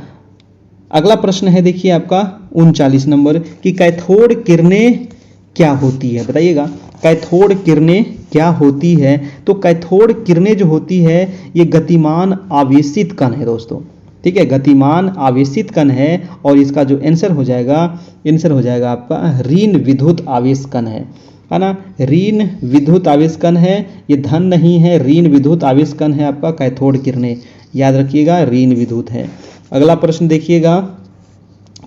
अगला प्रश्न है देखिए आपका 39 नंबर कि कैथोड किरणें क्या होती है, बताइएगा। कैथोड किरणें क्या होती है? तो कैथोड किरणें जो होती है ये गतिमान आवेशित कण है दोस्तों। ठीक है, गतिमान आवेशित कण है और इसका जो आंसर हो जाएगा आपका ऋण विद्युत आवेश कण है ना। ऋण विद्युत आवेश कण है, ये धन नहीं है, ऋण विद्युत आवेश कण है आपका कैथोड किरणें, याद रखिएगा ऋण विद्युत है। अगला प्रश्न देखिएगा,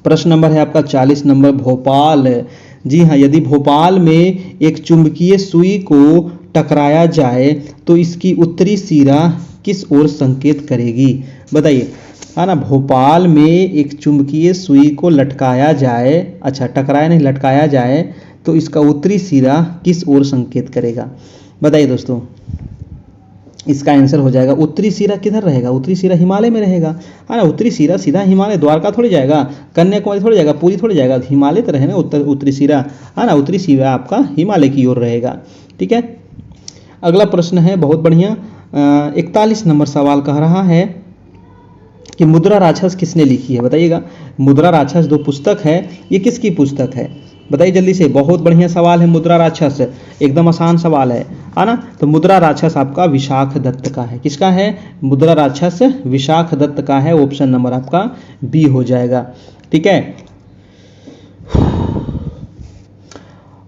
प्रश्न नंबर है आपका 40 नंबर, भोपाल। जी हाँ, यदि भोपाल में एक चुंबकीय सुई को टकराया जाए तो इसकी उत्तरी सिरा किस ओर संकेत करेगी, बताइए, है ना। भोपाल में एक चुंबकीय सुई को लटकाया जाए, अच्छा टकराया नहीं लटकाया जाए, तो इसका उत्तरी सिरा किस ओर संकेत करेगा, बताइए दोस्तों। इसका आंसर हो जाएगा उत्तरी सिरा किधर रहेगा? उत्तरी सिरा हिमालय में रहेगा, है ना। उत्तरी सिरा सीधा हिमालय, द्वारका थोड़ी जाएगा, कन्याकुमारी थोड़ी जाएगा, पुरी थोड़ी जाएगा, हिमालय तो रहे ना उत्तरी सिरा, है ना। उत्तरी सिरा आपका हिमालय की ओर रहेगा। ठीक है, अगला प्रश्न है बहुत बढ़िया, 41 नंबर सवाल कह रहा है कि मुद्रा राक्षस किसने लिखी है, बताइएगा। मुद्रा राक्षस जो पुस्तक है ये किसकी पुस्तक है, बताइए जल्दी से। बहुत बढ़िया सवाल है, मुद्रा राक्षस एकदम आसान सवाल है ना। तो मुद्रा राक्षस आपका विशाख दत्त का है, किसका है? मुद्रा राक्षस विशाख दत्त का है, ऑप्शन नंबर आपका बी हो जाएगा। ठीक है,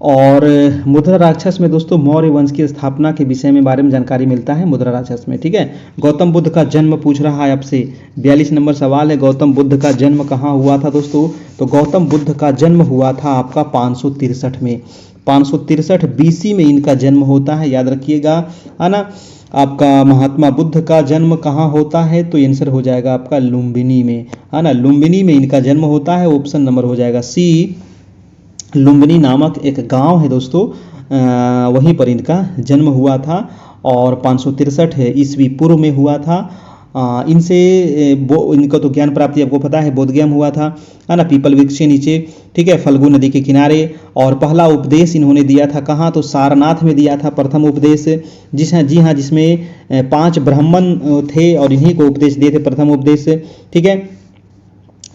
और मुद्रा राक्षस में दोस्तों मौर्य वंश की स्थापना के विषय में बारे में जानकारी मिलता है मुद्रा राक्षस में। ठीक है, गौतम बुद्ध का जन्म पूछ रहा है आपसे, 42 नंबर सवाल है, गौतम बुद्ध का जन्म कहाँ हुआ था दोस्तों? तो गौतम बुद्ध का जन्म हुआ था आपका 563 में, 563 BC में इनका जन्म होता है, याद रखिएगा, है ना। आपका महात्मा बुद्ध का जन्म कहाँ होता है? तो आंसर हो जाएगा आपका लुम्बिनी में, है ना। लुम्बिनी में इनका जन्म होता है, ऑप्शन नंबर हो जाएगा सी। लुम्बिनी नामक एक गांव है दोस्तों, वहीं पर इनका जन्म हुआ था और 563 ईस्वी पूर्व में हुआ था। इनसे इनका तो ज्ञान प्राप्ति आपको पता है, बोधगया में हुआ था, है ना, पीपल वृक्ष के नीचे। ठीक है, फल्गु नदी के किनारे। और पहला उपदेश इन्होंने दिया था कहाँ? तो सारनाथ में दिया था प्रथम उपदेश, जी हाँ, जिसमें 5 ब्राह्मण थे और इन्हीं को उपदेश दिए थे, प्रथम उपदेश। ठीक है,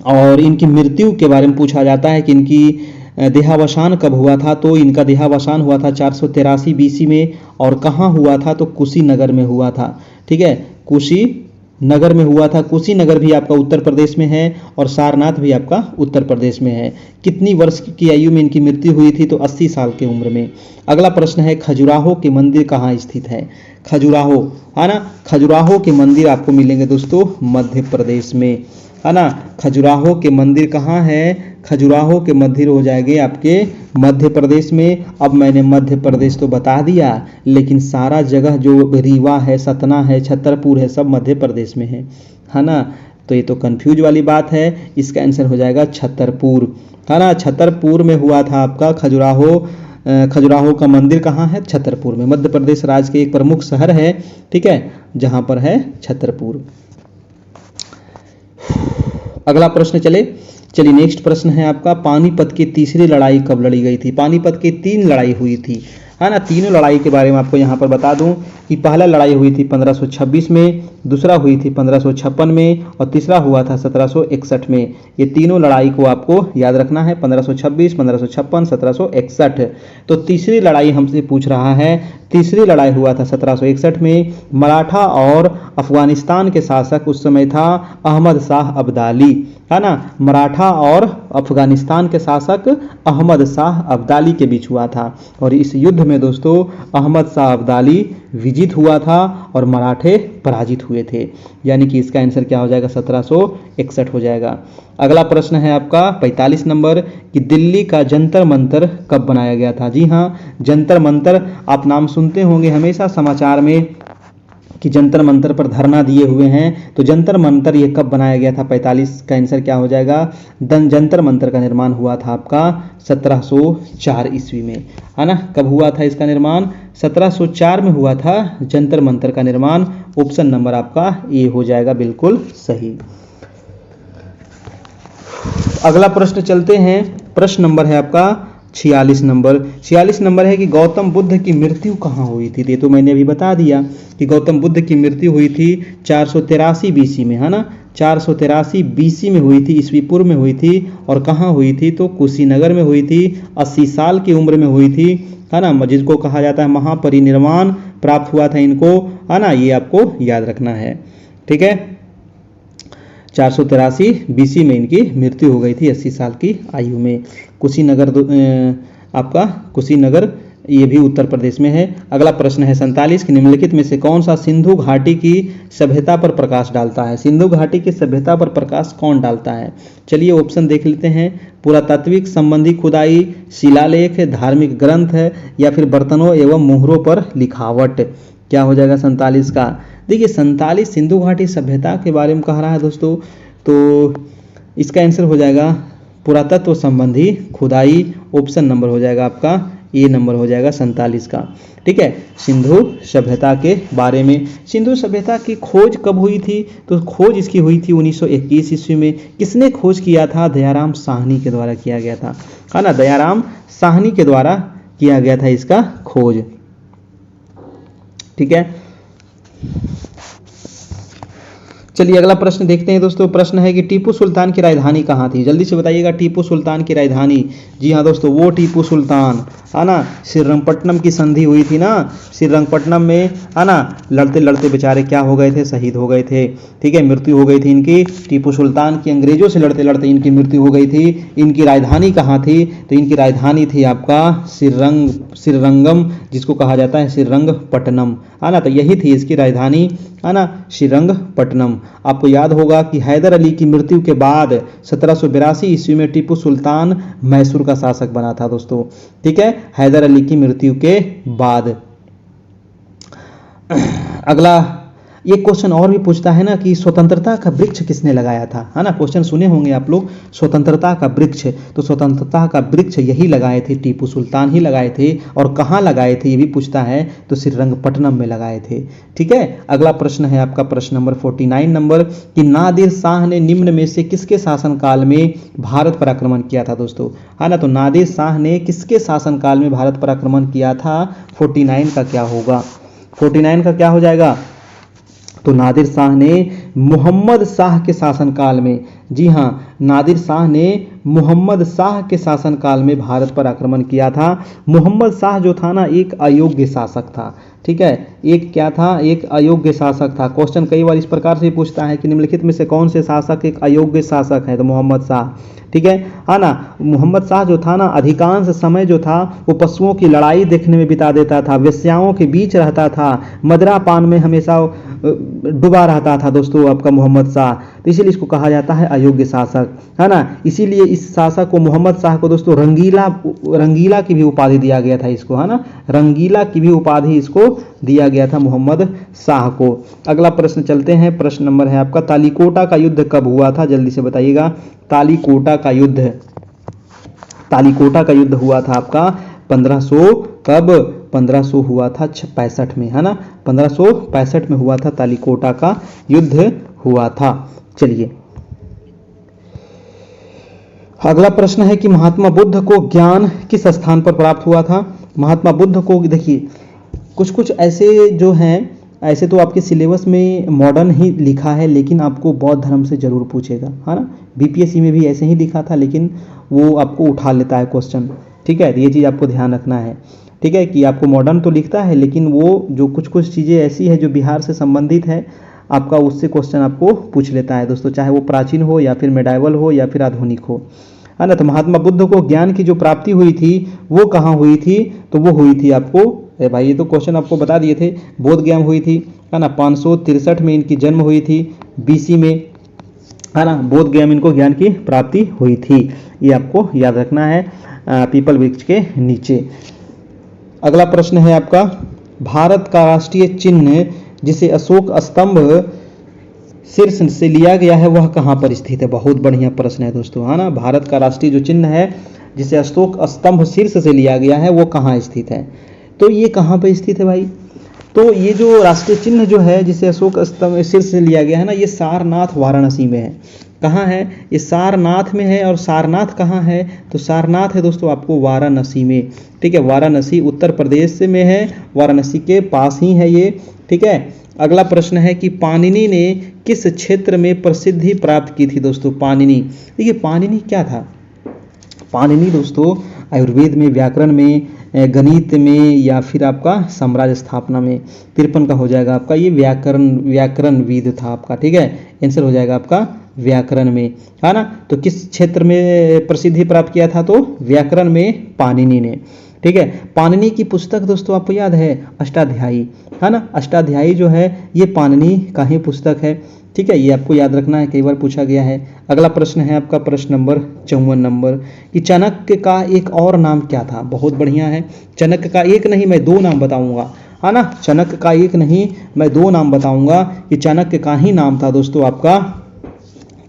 और इनकी मृत्यु के बारे में पूछा जाता है कि इनकी देहावसान कब हुआ था? तो इनका देहावसान हुआ था 483 BC में, और कहाँ हुआ था? तो कुशीनगर में हुआ था। ठीक है, कुशीनगर में हुआ था। कुशीनगर भी आपका उत्तर प्रदेश में है और सारनाथ भी आपका उत्तर प्रदेश में है। कितनी वर्ष की आयु में इनकी मृत्यु हुई थी? तो 80 साल की उम्र में। अगला प्रश्न है, खजुराहो के मंदिर कहाँ स्थित है? खजुराहो, है ना, खजुराहो के मंदिर आपको मिलेंगे दोस्तों मध्य प्रदेश में, है ना। खजुराहो के मंदिर कहाँ है? खजुराहो के मंदिर हो जाएंगे आपके मध्य प्रदेश में। अब मैंने मध्य प्रदेश तो बता दिया, लेकिन सारा जगह जो रीवा है, सतना है, छतरपुर है, सब मध्य प्रदेश में है ना। तो ये तो कंफ्यूज वाली बात है, इसका आंसर हो जाएगा छतरपुर, है ना। छतरपुर में हुआ था आपका खजुराहो। खजुराहो का मंदिर कहाँ है? छतरपुर में। मध्य प्रदेश राज्य के एक प्रमुख शहर है, ठीक है, जहाँ पर है छतरपुर। अगला प्रश्न चलिए नेक्स्ट प्रश्न है आपका, पानीपत की तीसरी लड़ाई कब लड़ी गई थी? पानीपत की 3 लड़ाई हुई थी, है ना। तीनों लड़ाई के बारे में आपको यहाँ पर बता दूं कि पहला लड़ाई हुई थी 1526 में, दूसरा हुई थी 1556 में और तीसरा हुआ था 1761 में। ये तीनों लड़ाई को आपको याद रखना है, 1526, 1556, 1761। तो तीसरी लड़ाई हमसे पूछ रहा है तीसरी लड़ाई हुआ था 1761 में। मराठा और अफगानिस्तान के शासक उस समय था अहमद शाह अब्दाली, है ना। मराठा और अफगानिस्तान के शासक अहमद शाह अब्दाली के बीच हुआ था और इस युद्ध में दोस्तों अहमद शाह अब्दाली विजित हुआ था और मराठे पराजित हुए थे। यानी कि इसका आंसर क्या हो जाएगा, 1761 हो जाएगा। अगला प्रश्न है आपका 45 नंबर कि दिल्ली का जंतर मंतर कब बनाया गया था। जी हाँ, जंतर मंतर आप नाम सुनते होंगे हमेशा समाचार में कि जंतर मंतर पर धरना दिए हुए हैं, तो जंतर मंतर ये कब बनाया गया था। 45 का आंसर क्या हो जाएगा, जंतर मंतर का निर्माण हुआ था आपका 1704 ईस्वी में, है ना। कब हुआ था इसका निर्माण, 1704 में हुआ था जंतर मंतर का निर्माण। ऑप्शन नंबर आपका ए हो जाएगा बिल्कुल सही। अगला प्रश्न चलते हैं, प्रश्न नंबर है आपका 46 नंबर। 46 नंबर है कि गौतम बुद्ध की मृत्यु कहाँ हुई थी। ये तो मैंने अभी बता दिया कि गौतम बुद्ध की मृत्यु हुई थी 483 बीसी में, है ना। 483 बीसी में हुई थी, ईस्वी पूर्व में हुई थी। और कहाँ हुई थी, तो कुशीनगर में हुई थी। 80 साल की उम्र में हुई थी, है ना। जिसको कहा जाता है महापरिनिर्वाण प्राप्त हुआ था इनको, है ना। ये आपको याद रखना है, ठीक है। 483 बीसी में इनकी मृत्यु हो गई थी 80 साल की आयु में। कुशीनगर आपका कुशीनगर ये भी उत्तर प्रदेश में है। अगला प्रश्न है 47 कि निम्नलिखित में से कौन सा सिंधु घाटी की सभ्यता पर प्रकाश डालता है। सिंधु घाटी की सभ्यता पर प्रकाश कौन डालता है, चलिए ऑप्शन देख लेते हैं। पुरातात्विक संबंधी खुदाई, शिलालेख, धार्मिक ग्रंथ है या फिर बर्तनों एवं मोहरों पर लिखावट। क्या हो जाएगा 47 का, देखिए 47 सिंधु घाटी सभ्यता के बारे में कह रहा है दोस्तों, तो इसका आंसर हो जाएगा पुरातत्व संबंधी खुदाई। ऑप्शन नंबर हो जाएगा आपका ए नंबर हो जाएगा 47 का, ठीक है। सिंधु सभ्यता के बारे में, सिंधु सभ्यता की खोज कब हुई थी, तो खोज इसकी हुई थी 1921 ईस्वी में। किसने खोज किया था, दयाराम साहनी के द्वारा किया गया था, है ना। दयाराम साहनी के द्वारा किया गया था इसका खोज, ठीक है। चलिए अगला प्रश्न देखते हैं दोस्तों। प्रश्न है कि टीपू सुल्तान की राजधानी कहाँ थी, जल्दी से बताइएगा। टीपू सुल्तान की राजधानी, जी हाँ दोस्तों, वो टीपू सुल्तान, है ना। श्रीरंगपट्टनम की संधि हुई थी ना, श्रीरंगपट्टनम में, है ना। लड़ते लड़ते बेचारे क्या हो गए थे, शहीद हो गए थे, ठीक है। मृत्यु हो गई थी इनकी, टीपू सुल्तान की अंग्रेजों से लड़ते लड़ते इनकी मृत्यु हो गई थी। इनकी राजधानी कहाँ थी, तो इनकी राजधानी थी आपका श्रीरंगम, जिसको कहा जाता है श्रीरंगपट्टनम, है ना। तो यही थी इसकी राजधानी, है ना, श्रीरंगपट्टनम। आपको याद होगा कि हैदर अली की मृत्यु के बाद 1782 ईस्वी में टीपू सुल्तान मैसूर का शासक बना था दोस्तों, ठीक है, हैदर अली की मृत्यु के बाद। अगला ये क्वेश्चन और भी पूछता है ना कि स्वतंत्रता का वृक्ष किसने लगाया था, है ना। क्वेश्चन सुने होंगे आप लोग, स्वतंत्रता का वृक्ष, तो स्वतंत्रता का वृक्ष यही लगाए थे, टीपू सुल्तान ही लगाए थे। और कहाँ लगाए थे ये भी पूछता है, तो श्रीरंगपट्टनम में लगाए थे, ठीक है। अगला प्रश्न है आपका प्रश्न नंबर 49 नंबर कि नादिर शाह ने निम्न में से किसके शासनकाल में भारत पर आक्रमण किया था दोस्तों, है ना। तो नादिर शाह ने किसके शासनकाल में भारत पर आक्रमण किया था। 49 का क्या होगा, 49 का क्या हो जाएगा, तो नादिर शाह ने मोहम्मद शाह के शासनकाल में, जी हाँ, नादिर शाह ने मोहम्मद शाह के शासनकाल में भारत पर आक्रमण किया था। मोहम्मद शाह जो था ना, एक अयोग्य शासक था, ठीक है। एक क्या था, एक अयोग्य शासक था। क्वेश्चन कई बार इस प्रकार से पूछता है कि निम्नलिखित में से कौन से शासक एक अयोग्य शासक है, तो मोहम्मद शाह, ठीक है ना। मोहम्मद शाह जो था ना, अधिकांश समय जो था वो पशुओं की लड़ाई देखने में बिता देता था, वेश्याओं के बीच रहता था, मदिरा पान में हमेशा डूबा रहता था दोस्तों आपका मोहम्मद शाह। तो इसीलिए इसको कहा जाता है अयोग्य शासक, है ना। इसीलिए इस शासक को, मोहम्मद शाह को दोस्तों रंगीला की भी उपाधि दिया गया था इसको, है ना। रंगीला की भी उपाधि इसको दिया गया था मोहम्मद शाह को। अगला प्रश्न चलते हैं, प्रश्न नंबर है आपका तालीकोटा का युद्ध कब हुआ था, जल्दी से बताइएगा। तालीकोटा का युद्ध, तालीकोटा का युद्ध हुआ था आपका 1500, कब, 1500 हुआ था 65 में, है ना। 1565 में हुआ था तालीकोटा का युद्ध हुआ था। चलिए अगला प्रश्न है कि महात्मा बुद्ध को ज्ञान किस स्थान पर प्राप्त हुआ था। महात्मा बुद्ध को, देखिए कुछ कुछ ऐसे जो हैं, ऐसे तो आपके सिलेबस में मॉडर्न ही लिखा है, लेकिन आपको बौद्ध धर्म से जरूर पूछेगा, है ना। बीपीएससी में भी ऐसे ही लिखा था, लेकिन वो आपको उठा लेता है क्वेश्चन, ठीक है। ये चीज़ आपको ध्यान रखना है, ठीक ठीक है, कि आपको मॉडर्न तो लिखता है लेकिन वो जो कुछ कुछ चीज़ें ऐसी है जो बिहार से संबंधित है आपका, उससे क्वेश्चन आपको पूछ लेता है दोस्तों, चाहे वो प्राचीन हो या फिर मेडाइवल हो या फिर आधुनिक हो, है ना। तो महात्मा बुद्ध को ज्ञान की जो प्राप्ति हुई थी वो कहाँ हुई थी, तो वो हुई थी आपको, अरे भाई ये तो क्वेश्चन आपको बता दिए थे, बोध गया हुई थी, है ना। 563 में इनकी जन्म हुई थी, बीसी में, है ना, बोध गया में इनको ज्ञान की प्राप्ति हुई थी। ये आपको याद रखना है पीपल वृक्ष के नीचे। अगला प्रश्न है आपका, भारत का राष्ट्रीय चिन्ह जिसे अशोक स्तंभ शीर्ष से लिया गया है वह कहाँ पर स्थित है। बहुत बढ़िया प्रश्न है दोस्तों, है ना। भारत का राष्ट्रीय जो चिन्ह है जिसे अशोक स्तंभ शीर्ष से लिया गया है वो कहाँ स्थित है, तो ये कहाँ पर स्थित है भाई, तो ये जो राष्ट्रीय चिन्ह जो है जिसे अशोक स्तंभ शीर्ष से लिया गया है ना, ये सारनाथ वाराणसी में है। कहाँ है, ये सारनाथ में है। और सारनाथ कहाँ है, तो सारनाथ है दोस्तों आपको वाराणसी में, ठीक है। वाराणसी उत्तर प्रदेश में है, वाराणसी के पास ही है ये, ठीक है। अगला प्रश्न है कि पाणिनि ने किस क्षेत्र में प्रसिद्धि प्राप्त की थी दोस्तों। पाणिनि, देखिए पाणिनि क्या था, पाणिनि दोस्तों आयुर्वेद में, व्याकरण में, गणित में या फिर आपका साम्राज्य स्थापना में। 53 का हो जाएगा आपका, ये व्याकरणविद था आपका, ठीक है। आंसर हो जाएगा आपका व्याकरण में, है ना। तो किस क्षेत्र में प्रसिद्धि प्राप्त किया था, तो व्याकरण में पाणिनि ने, ठीक है। पाणिनि की पुस्तक दोस्तों आपको याद है अष्टाध्यायी, है ना। अष्टाध्यायी जो है ये पाणिनि का ही पुस्तक है, ठीक है। ये आपको याद रखना है, कई बार पूछा गया है। अगला प्रश्न है आपका प्रश्न नंबर 54 नंबर कि चाणक्य का एक और नाम क्या था। बहुत बढ़िया है, चाणक्य का एक नहीं मैं दो नाम बताऊंगा, है ना। चाणक्य का एक नहीं मैं दो नाम बताऊंगा कि चाणक्य का ही नाम था दोस्तों आपका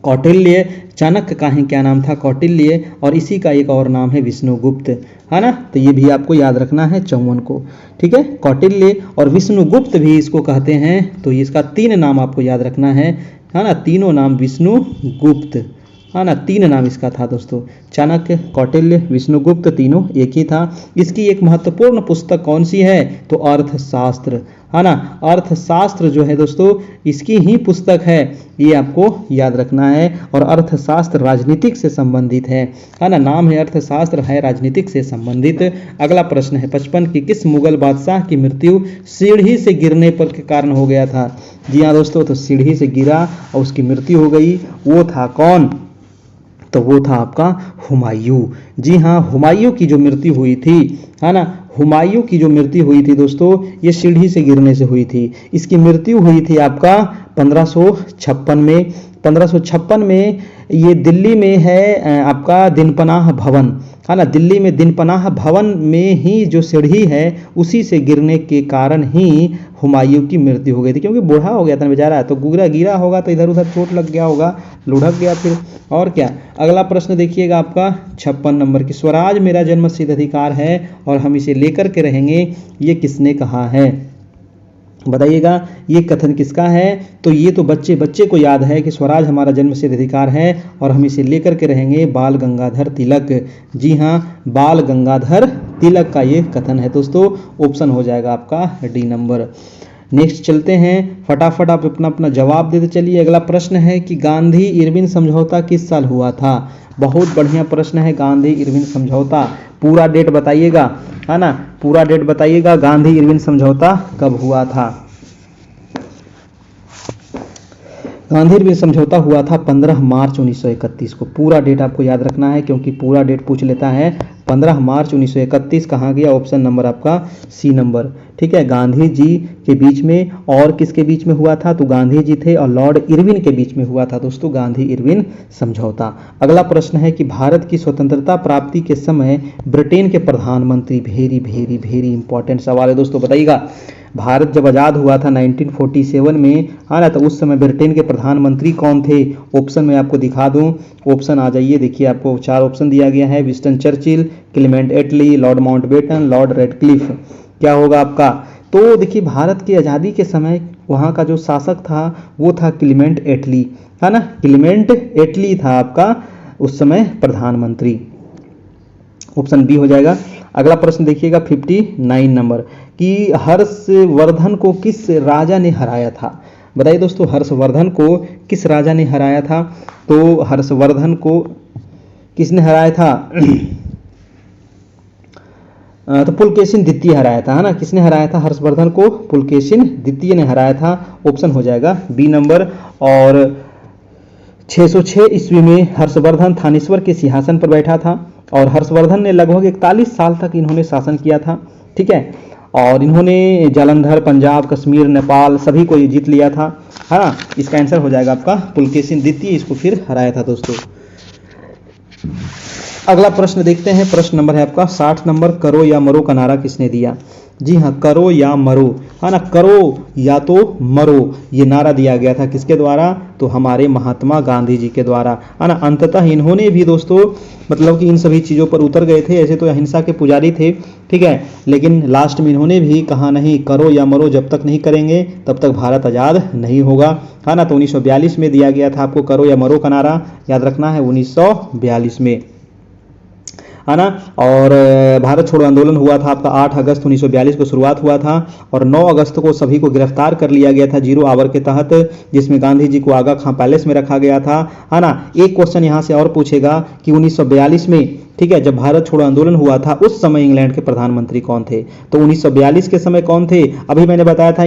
कौटिल्य। चाणक्य का ही क्या नाम था, कौटिल्य। और इसी का एक और नाम है विष्णुगुप्त, है ना। तो ये भी आपको याद रखना है 54 को, ठीक है। कौटिल्य और विष्णुगुप्त भी इसको कहते हैं, तो इसका 3 नाम आपको याद रखना है ना। तीनों नाम विष्णुगुप्त, है ना। 3 नाम इसका था दोस्तों, चाणक्य, कौटिल्य, विष्णुगुप्त, तीनों एक ही था। इसकी एक महत्वपूर्ण पुस्तक कौन सी है, तो अर्थशास्त्र, है ना। अर्थशास्त्र जो है दोस्तों इसकी ही पुस्तक है, ये आपको याद रखना है। और अर्थशास्त्र राजनीतिक से संबंधित है ना। नाम है अर्थशास्त्र, है राजनीतिक से संबंधित। अगला प्रश्न है 55 की किस मुगल बादशाह की मृत्यु सीढ़ी से गिरने पर के कारण हो गया था। जी हाँ दोस्तों, तो सीढ़ी से गिरा और उसकी मृत्यु हो गई, वो था कौन, तो वो था आपका हुमायूं। जी हाँ, हुमायूं की जो मृत्यु हुई थी, है ना, हुमायूं की जो मृत्यु हुई थी दोस्तों ये सीढ़ी से गिरने से हुई थी। इसकी मृत्यु हुई थी आपका 1556 में। 1556 में ये दिल्ली में है आपका दिनपनाह भवन, है ना। दिल्ली में दिनपनाह भवन में ही जो सीढ़ी है उसी से गिरने के कारण ही हुमायूं की मृत्यु हो गई थी, क्योंकि बूढ़ा हो गया था बेचारा, तो गिरा होगा तो इधर उधर चोट लग गया होगा, लुढ़क गया फिर, और क्या। अगला प्रश्न देखिएगा आपका 56 नंबर की स्वराज मेरा जन्मसिद्ध अधिकार है और हम इसे लेकर के रहेंगे, ये किसने कहा है, बताइएगा ये कथन किसका है। तो ये तो बच्चे को याद है कि स्वराज हमारा जन्मसिद्ध अधिकार है और हम इसे लेकर के रहेंगे, बाल गंगाधर तिलक। जी हाँ, बाल गंगाधर तिलक का ये कथन है दोस्तों, ऑप्शन हो जाएगा आपका डी नंबर। नेक्स्ट चलते हैं, फटाफट आप अपना अपना जवाब देते चलिए। अगला प्रश्न है कि गांधी इरविन समझौता किस साल हुआ था। बहुत बढ़िया प्रश्न है, गांधी इरविन समझौता, पूरा डेट बताइएगा, है ना, पूरा डेट बताइएगा, गांधी इरविन समझौता कब हुआ था। गांधी इरविन समझौता हुआ था 15 मार्च 1931 को। पूरा डेट आपको याद रखना है क्योंकि पूरा डेट पूछ लेता है। 15 मार्च 1931 कहाँ गया, ऑप्शन नंबर आपका सी नंबर, ठीक है। गांधी जी के बीच में और किसके बीच में हुआ था, तो गांधी जी थे और लॉर्ड इरविन के बीच में हुआ था दोस्तों, गांधी इरविन समझौता। अगला प्रश्न है कि भारत की स्वतंत्रता प्राप्ति के समय ब्रिटेन के प्रधानमंत्री, वेरी वेरी वेरी इंपॉर्टेंट सवाल है दोस्तों, बताइएगा। भारत जब आज़ाद हुआ था 1947 में, है ना, तो उस समय ब्रिटेन के प्रधानमंत्री कौन थे, ऑप्शन में आपको दिखा दूं, ऑप्शन आ जाइए, देखिए आपको 4 ऑप्शन दिया गया है, विंस्टन चर्चिल, क्लेमेंट एटली, लॉर्ड माउंटबेटन, लॉर्ड रेडक्लिफ। क्या होगा आपका, तो देखिए भारत की आज़ादी के समय वहाँ का जो शासक था वो था क्लेमेंट एटली, है ना, क्लेमेंट एटली था आपका उस समय प्रधानमंत्री, ऑप्शन बी हो जाएगा। अगला प्रश्न देखिएगा 59 नंबर कि हर्षवर्धन को किस राजा ने हराया था। बताइए दोस्तों, हर्षवर्धन को किस राजा ने हराया था, तो हर्षवर्धन को किसने हराया था तो पुलकेशिन द्वितीय हराया था, है ना। किसने हराया था हर्षवर्धन को? पुलकेशिन द्वितीय ने हराया था। ऑप्शन हो जाएगा बी नंबर। और 606 ईस्वी में हर्षवर्धन थानेश्वर के सिंहासन पर बैठा था और हर्षवर्धन ने लगभग 41 साल तक इन्होंने शासन किया था, ठीक है। और इन्होंने जालंधर, पंजाब, कश्मीर, नेपाल सभी को जीत लिया था, है ना। इसका आंसर हो जाएगा आपका पुलकेशिन द्वितीय, इसको फिर हराया था दोस्तों। अगला प्रश्न देखते हैं। प्रश्न नंबर है आपका 60 नंबर। करो या मरो का नारा किसने दिया? जी हाँ, करो या मरो, है ना। करो या तो मरो, ये नारा दिया गया था किसके द्वारा? तो हमारे महात्मा गांधी जी के द्वारा, है ना। अंततः इन्होंने भी दोस्तों मतलब कि इन सभी चीज़ों पर उतर गए थे। ऐसे तो अहिंसा के पुजारी थे, ठीक है, लेकिन लास्ट में इन्होंने भी कहा नहीं, करो या मरो, जब तक नहीं करेंगे तब तक भारत आज़ाद नहीं होगा, है ना। तो 1942 में दिया गया था आपको करो या मरो का नारा, याद रखना है 1942 में, है ना। और भारत छोड़ो आंदोलन हुआ था आपका 8 अगस्त 1942 को शुरुआत हुआ था और 9 अगस्त को सभी को गिरफ्तार कर लिया गया था 0 आवर के तहत, जिसमें गांधी जी को आगा खां पैलेस में रखा गया था, है ना। एक क्वेश्चन यहाँ से और पूछेगा कि 1942 में, ठीक है, जब भारत छोड़ो आंदोलन हुआ था उस समय इंग्लैंड के प्रधानमंत्री कौन थे? तो 1942 के समय कौन थे? अभी मैंने बताया था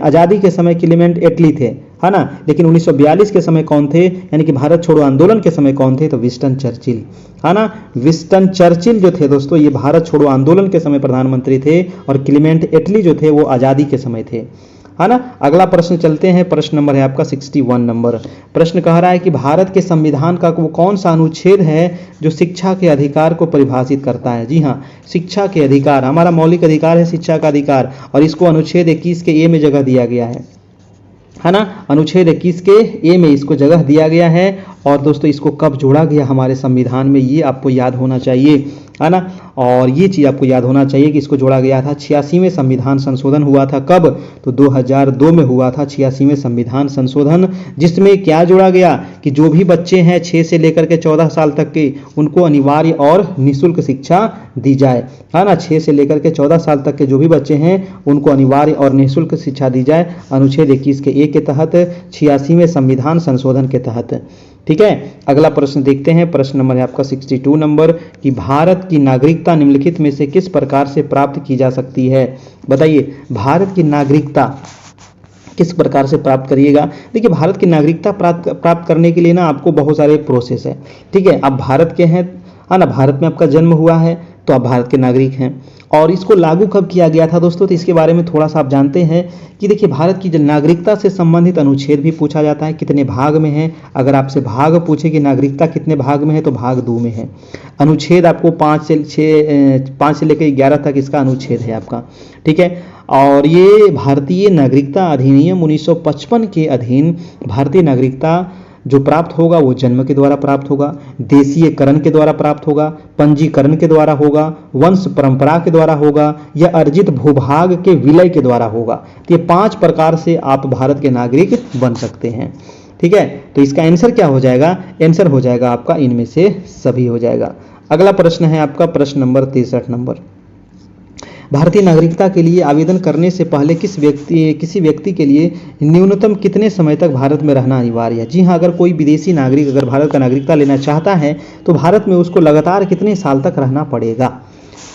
आज़ादी के समय क्लीमेंट एटली थे, है ना। लेकिन 1942 के समय कौन थे, यानी कि भारत छोड़ो आंदोलन के समय कौन थे? तो विंस्टन चर्चिल, है ना। विंस्टन चर्चिल जो थे दोस्तों ये भारत छोड़ो आंदोलन के समय प्रधानमंत्री थे और क्लीमेंट एटली जो थे वो आज़ादी के समय थे, है ना। अगला प्रश्न चलते हैं। प्रश्न नंबर है आपका 61 नंबर। प्रश्न कह रहा है कि भारत के संविधान का वो कौन सा अनुच्छेद है जो शिक्षा के अधिकार को परिभाषित करता है? जी हाँ, शिक्षा के अधिकार, हमारा मौलिक अधिकार है शिक्षा का अधिकार, और इसको अनुच्छेद 21 के ए में जगह दिया गया है ना। अनुच्छेद 21 के ए में इसको जगह दिया गया है। और दोस्तों इसको कब जोड़ा गया हमारे संविधान में, ये आपको याद होना चाहिए, है ना। और ये चीज़ आपको याद होना चाहिए कि इसको जोड़ा गया था 86वें संविधान संशोधन हुआ था। कब? तो 2002 में हुआ था 86वें संविधान संशोधन, जिसमें क्या जोड़ा गया कि जो भी बच्चे हैं 6 से लेकर के 14 साल तक के, उनको अनिवार्य और निःशुल्क शिक्षा दी जाए, है ना। 6 से लेकर के 14 साल तक के जो भी बच्चे हैं उनको अनिवार्य और निःशुल्क शिक्षा दी जाए, अनुच्छेद 21 के ए के तहत, 86वें संविधान संशोधन के तहत, ठीक है। अगला प्रश्न देखते हैं। प्रश्न नंबर है आपका 62 नंबर कि भारत की नागरिकता निम्नलिखित में से किस प्रकार से प्राप्त की जा सकती है? बताइए, भारत की नागरिकता किस प्रकार से प्राप्त करिएगा? देखिए, भारत की नागरिकता प्राप्त करने के लिए ना आपको बहुत सारे प्रोसेस है, ठीक है। आप भारत के हैं, है ना, भारत में आपका जन्म हुआ है तो आप भारत के नागरिक हैं। और इसको लागू कब किया गया था दोस्तों? तो इसके बारे में थोड़ा सा आप जानते हैं कि देखिए, भारत की नागरिकता से संबंधित अनुच्छेद भी पूछा जाता है, कितने भाग में है। अगर आपसे भाग पूछे कि नागरिकता कितने भाग में है तो भाग 2 में है। अनुच्छेद आपको 5 से लेकर 11 तक इसका अनुच्छेद है आपका, ठीक है। और ये भारतीय नागरिकता अधिनियम 1955 के अधीन भारतीय नागरिकता जो प्राप्त होगा वो जन्म के द्वारा प्राप्त होगा, देशीयकरण के द्वारा प्राप्त होगा, पंजीकरण के द्वारा होगा, वंश परंपरा के द्वारा होगा, या अर्जित भूभाग के विलय के द्वारा होगा। तो ये 5 प्रकार से आप भारत के नागरिक बन सकते हैं, ठीक है। तो इसका आंसर क्या हो जाएगा? आंसर हो जाएगा आपका इनमें से सभी हो जाएगा। अगला प्रश्न है आपका प्रश्न नंबर 63 नंबर। भारतीय नागरिकता के लिए आवेदन करने से पहले किसी व्यक्ति के लिए न्यूनतम कितने समय तक भारत में रहना अनिवार्य है? जी हाँ, अगर कोई विदेशी नागरिक अगर भारत का नागरिकता लेना चाहता है तो भारत में उसको लगातार कितने साल तक रहना पड़ेगा?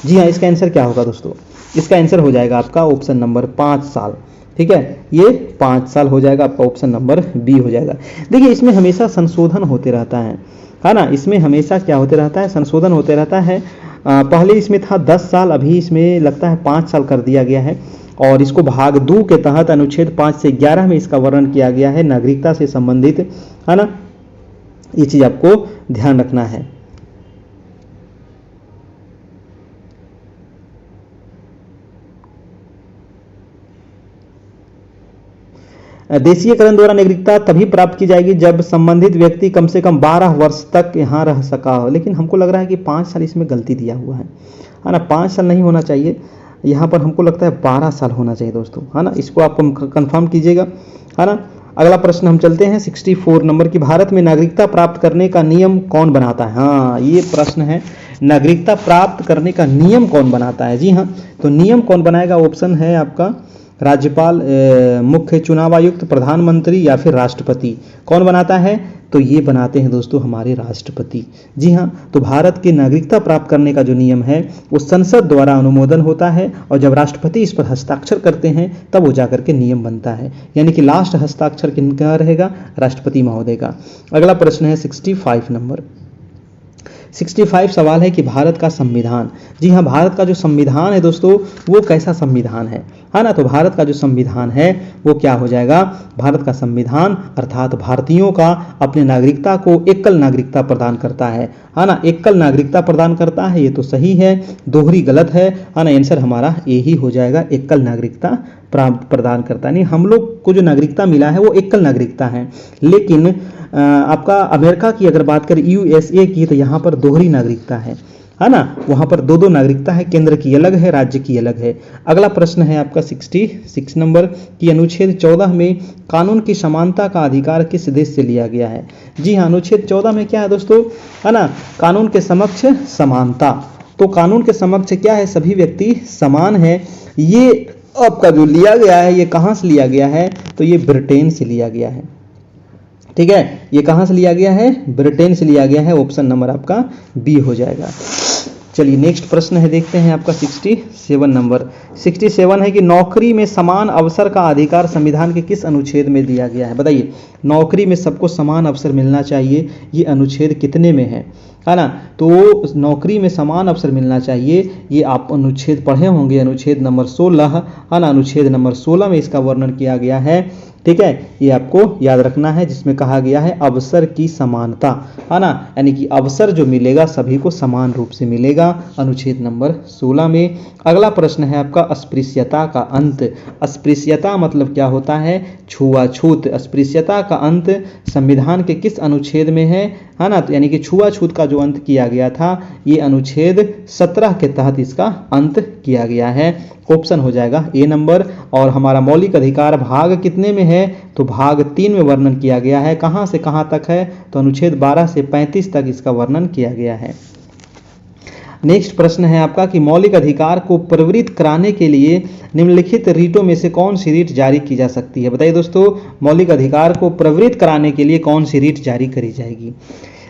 जी हाँ, इसका आंसर क्या होगा दोस्तों? इसका आंसर हो जाएगा आपका ऑप्शन नंबर 5 साल, ठीक है। ये 5 साल हो जाएगा आपका, ऑप्शन नंबर बी हो जाएगा। देखिए, इसमें हमेशा संशोधन होते रहता है ना। इसमें हमेशा क्या होते रहता है? संशोधन होते रहता है। पहले इसमें था 10 साल, अभी इसमें लगता है 5 साल कर दिया गया है। और इसको भाग 2 के तहत अनुच्छेद 5 से 11 में इसका वर्णन किया गया है, नागरिकता से संबंधित, है ना। ये चीज आपको ध्यान रखना है। देशीयकरण द्वारा नागरिकता तभी प्राप्त की जाएगी जब संबंधित व्यक्ति कम से कम 12 वर्ष तक यहाँ रह सका हो। लेकिन हमको लग रहा है कि 5 साल इसमें गलती दिया हुआ है ना। 5 साल नहीं होना चाहिए, यहाँ पर हमको लगता है 12 साल होना चाहिए दोस्तों, है ना। इसको आप कंफर्म कीजिएगा, है ना। अगला प्रश्न हम चलते हैं 64 नंबर की, भारत में नागरिकता प्राप्त करने का नियम कौन बनाता है? हाँ, ये प्रश्न है, नागरिकता प्राप्त करने का नियम कौन बनाता है? जी हाँ, तो नियम कौन बनाएगा? ऑप्शन है आपका राज्यपाल, मुख्य चुनाव आयुक्त, प्रधानमंत्री या फिर राष्ट्रपति? कौन बनाता है? तो ये बनाते हैं दोस्तों हमारे राष्ट्रपति। जी हाँ, तो भारत की नागरिकता प्राप्त करने का जो नियम है वो संसद द्वारा अनुमोदन होता है और जब राष्ट्रपति इस पर हस्ताक्षर करते हैं तब वो जाकर के नियम बनता है, यानी कि लास्ट हस्ताक्षर किनका रहेगा? राष्ट्रपति महोदय का। अगला प्रश्न है 65 नंबर। 65 सवाल है कि भारत का संविधान, जी हाँ, भारत का जो संविधान है दोस्तों वो कैसा संविधान है ना? तो भारत का जो संविधान है वो क्या हो जाएगा? भारत का संविधान अर्थात भारतीयों का अपने नागरिकता को एकल नागरिकता प्रदान करता है ना? एकल नागरिकता प्रदान करता है, ये तो सही है, दोहरी गलत है ना? आंसर हमारा ए ही हो जाएगा, एकल नागरिकता प्रदान करता है। नहीं, हम लोग को जो नागरिकता मिला है वो एकल नागरिकता है, लेकिन आपका अमेरिका की अगर बात करें, यूएसए की, तो यहाँ पर दोहरी नागरिकता है ना? वहाँ पर दो नागरिकता है, केंद्र की अलग है, राज्य की अलग है। अगला प्रश्न है आपका 66 नंबर की अनुच्छेद 14 में कानून की समानता का अधिकार किस देश से लिया गया है? जी हाँ, अनुच्छेद 14 में क्या है दोस्तों? है ना, कानून के समक्ष समानता। तो कानून के समक्ष क्या है? सभी व्यक्ति समान है। ये आपका जो लिया गया है ये कहाँ से लिया गया है? तो ये ब्रिटेन से लिया गया है। ठीक है, ये कहाँ से लिया गया है? ब्रिटेन से लिया गया है। ऑप्शन नंबर आपका बी हो जाएगा। चलिए नेक्स्ट प्रश्न है, देखते हैं आपका 67 नंबर। 67 है कि नौकरी में समान अवसर का अधिकार संविधान के किस अनुच्छेद में दिया गया है? बताइए, नौकरी में सबको समान अवसर मिलना चाहिए, ये अनुच्छेद कितने में है ना? तो नौकरी में समान अवसर मिलना चाहिए, ये आप अनुच्छेद पढ़े होंगे, अनुच्छेद नंबर 16 है ना? अनुच्छेद नंबर 16 में इसका वर्णन किया गया है। ठीक है, ये आपको याद रखना है, जिसमें कहा गया है अवसर की समानता, है ना? यानी कि अवसर जो मिलेगा सभी को समान रूप से मिलेगा, अनुच्छेद नंबर 16 में। अगला प्रश्न है आपका अस्पृश्यता का अंत। अस्पृश्यता मतलब क्या होता है? छुआछूत। अस्पृश्यता का अंत संविधान के किस अनुच्छेद में है ना? तो यानी कि छुआछूत का जो अंत किया गया था ये अनुच्छेद 17 के तहत इसका अंत किया गया है। ऑप्शन हो जाएगा ए नंबर। और हमारा मौलिक अधिकार भाग कितने में है? तो भाग 3 में वर्णन किया गया है। कहां से कहां तक है? तो अनुच्छेद 12 से 35 तक इसका वर्णन किया गया है। नेक्स्ट प्रश्न है आपका कि मौलिक अधिकार को प्रवृत्त कराने के लिए निम्नलिखित रीटों में से कौन सी रीट जारी की जा सकती है? बताइए दोस्तों, मौलिक अधिकार को प्रवृत्त कराने के लिए कौन सी रीट जारी करी जाएगी?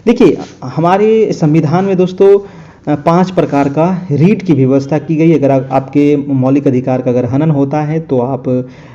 देखिए, हमारे संविधान में दोस्तों 5 प्रकार का रीट की व्यवस्था की गई। अगर आपके मौलिक अधिकार का अगर हनन होता है तो आप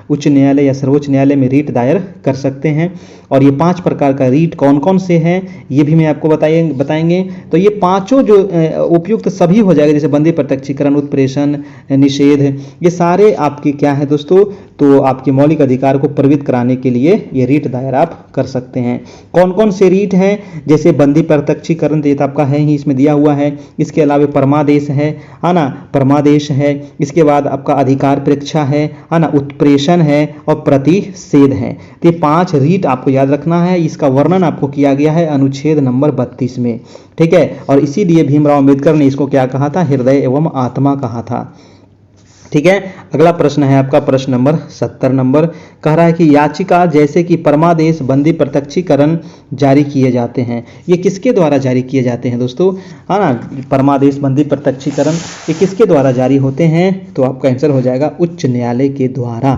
उच्च न्यायालय या सर्वोच्च न्यायालय में रीट दायर कर सकते हैं। और ये 5 प्रकार का रीट कौन कौन से हैं ये भी मैं आपको बताएंगे। तो ये पांचों जो उपयुक्त सभी हो जाएगा, जैसे बंदी प्रत्यक्षीकरण, उत्प्रेषण, निषेध, ये सारे आपके क्या है दोस्तों? तो आपके मौलिक अधिकार को प्रवृत्त कराने के लिए ये रीट दायर आप कर सकते हैं। कौन कौन से रीट हैं? जैसे बंदी प्रत्यक्षीकरण तो आपका है ही, इसमें दिया हुआ है। इसके अलावा परमादेश है ना? परमादेश है। इसके बाद आपका अधिकार परीक्षा है ना? उत्प्रेषण है और प्रतिषेध है। तो ये 5 रीट आपको याद रखना है। इसका वर्णन आपको किया गया है अनुच्छेद नंबर 32 में। ठीक है, और इसीलिए भीमराव अंबेडकर ने इसको क्या कहा था? हृदय एवं आत्मा कहा था। ठीक है, अगला प्रश्न है आपका प्रश्न नंबर 70 नंबर। कह रहा है कि याचिका जैसे कि परमादेश, बंदी प्रत्यक्षीकरण जारी किए जाते हैं, ये किसके द्वारा जारी किए जाते हैं दोस्तों? है ना, परमादेश, बंदी प्रत्यक्षीकरण ये किसके द्वारा जारी होते हैं? तो आपका आंसर हो जाएगा उच्च न्यायालय के द्वारा।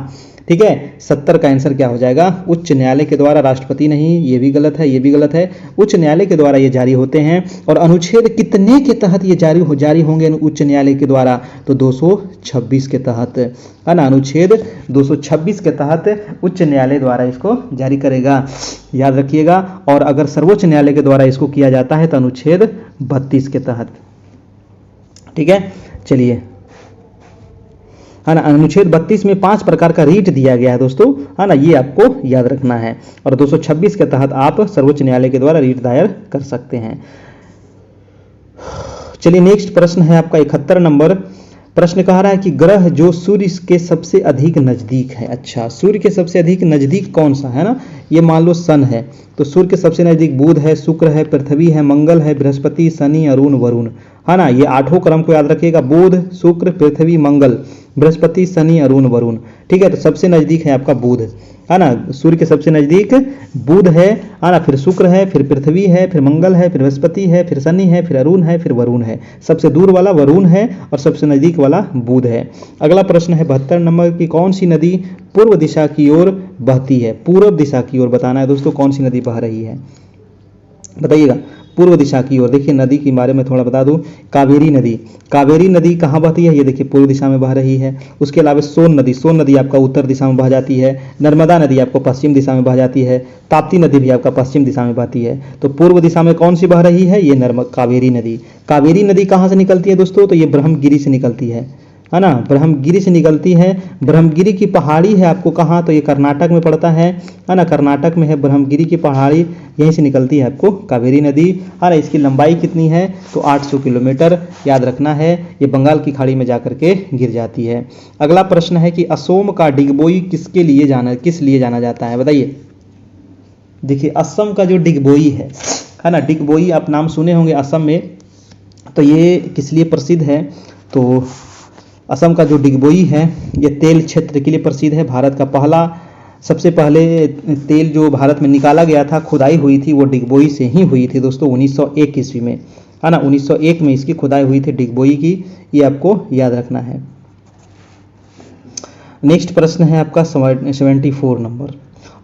ठीक है, 70 का आंसर क्या हो जाएगा? उच्च न्यायालय के द्वारा, राष्ट्रपति नहीं, ये भी गलत है, ये भी गलत है। उच्च न्यायालय के द्वारा ये जारी होते हैं। और अनुच्छेद कितने के तहत ये जारी होंगे उच्च न्यायालय के द्वारा? तो 226 के तहत, है ना? अनुच्छेद 226 के तहत उच्च न्यायालय द्वारा इसको जारी करेगा, याद रखिएगा। और अगर सर्वोच्च न्यायालय के द्वारा इसको किया जाता है तो अनुच्छेद 32 के तहत। ठीक है, चलिए, है ना? अनुच्छेद 32 में 5 प्रकार का रीट दिया गया है दोस्तों, है ना? ये आपको याद रखना है। और 226 के तहत आप सर्वोच्च न्यायालय के द्वारा रीट दायर कर सकते हैं। चलिए नेक्स्ट प्रश्न है आपका 71 नंबर। प्रश्न कह रहा है कि ग्रह जो सूर्य के सबसे अधिक नजदीक है। अच्छा, सूर्य के सबसे अधिक नजदीक कौन सा है ना? ये मान लो सन है, तो सूर्य के सबसे नजदीक बुध है, शुक्र है, पृथ्वी है, मंगल है, बृहस्पति, शनि, अरुण, वरुण, है ना? ये 8 क्रम को याद रखिएगा, बुध, शुक्र, पृथ्वी, मंगल, बृहस्पति, शनि, अरुण, वरुण। ठीक है, तो सबसे नजदीक है आपका बुध, है ना, सूर्य के सबसे नजदीक बुध है ना, फिर शुक्र है, फिर पृथ्वी है, फिर मंगल है, फिर बृहस्पति है, फिर शनि है, फिर अरुण है, फिर वरुण है। सबसे दूर वाला वरुण है और सबसे नजदीक वाला बुध है। अगला प्रश्न है 72 नंबर की, कौन सी नदी पूर्व दिशा की ओर बहती है? पूर्व दिशा की ओर बताना है दोस्तों, कौन सी नदी बह रही है, बताइएगा। पूर्व दिशा की ओर, देखिए नदी के बारे में थोड़ा बता दूं, कावेरी नदी। कावेरी नदी कहाँ बहती है? ये देखिए पूर्व दिशा में बह रही है। उसके अलावा सोन नदी आपका उत्तर दिशा में बह जाती है। नर्मदा नदी आपको पश्चिम दिशा में बह जाती है। ताप्ती नदी भी आपका पश्चिम दिशा में बहती है। तो पूर्व दिशा में कौन सी बह रही है? ये कावेरी नदी। कावेरी नदी कहाँ से निकलती है दोस्तों? तो ये ब्रह्मगिरी से निकलती है ना, ब्रह्मगिरी से निकलती है। ब्रह्मगिरी की पहाड़ी है आपको कहाँ? तो ये कर्नाटक में पड़ता है ना, कर्नाटक में है ब्रह्मगिरी की पहाड़ी, यहीं से निकलती है आपको कावेरी नदी। है ना, इसकी लंबाई कितनी है? तो 800 किलोमीटर, याद रखना है। ये बंगाल की खाड़ी में जाकर के गिर जाती है। अगला प्रश्न है कि असोम का डिगबोई किस लिए जाना जाता है, बताइए। देखिए असम का जो डिगबोई है ना, डिगबोई आप नाम सुने होंगे असम में, तो ये किस लिए प्रसिद्ध है? तो असम का जो डिगबोई है ये तेल क्षेत्र के लिए प्रसिद्ध है। भारत का सबसे पहले तेल जो भारत में निकाला गया था, खुदाई हुई थी, वो डिगबोई से ही हुई थी दोस्तों, 1901 ईस्वी में, है ना, 1901 में इसकी खुदाई हुई थी डिगबोई की, ये आपको याद रखना है। नेक्स्ट प्रश्न है आपका 74 नंबर,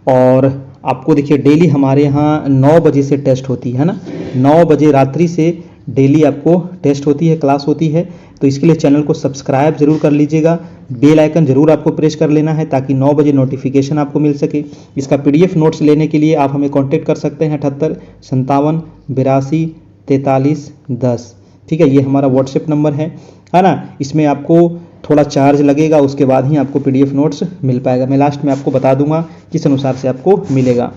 और आपको देखिए डेली हमारे यहाँ 9 बजे से टेस्ट होती है ना, 9 बजे रात्रि से डेली आपको टेस्ट होती है, क्लास होती है। तो इसके लिए चैनल को सब्सक्राइब जरूर कर लीजिएगा, बेल आइकन जरूर आपको प्रेस कर लेना है ताकि 9 बजे नोटिफिकेशन आपको मिल सके। इसका पीडीएफ नोट्स लेने के लिए आप हमें कांटेक्ट कर सकते हैं 78 57 82 43 10। ठीक है, ये हमारा व्हाट्सएप नंबर है ना। इसमें आपको थोड़ा चार्ज लगेगा, उसके बाद ही आपको पीडीएफ नोट्स मिल पाएगा। मैं लास्ट में आपको बता दूंगा किस अनुसार से आपको मिलेगा।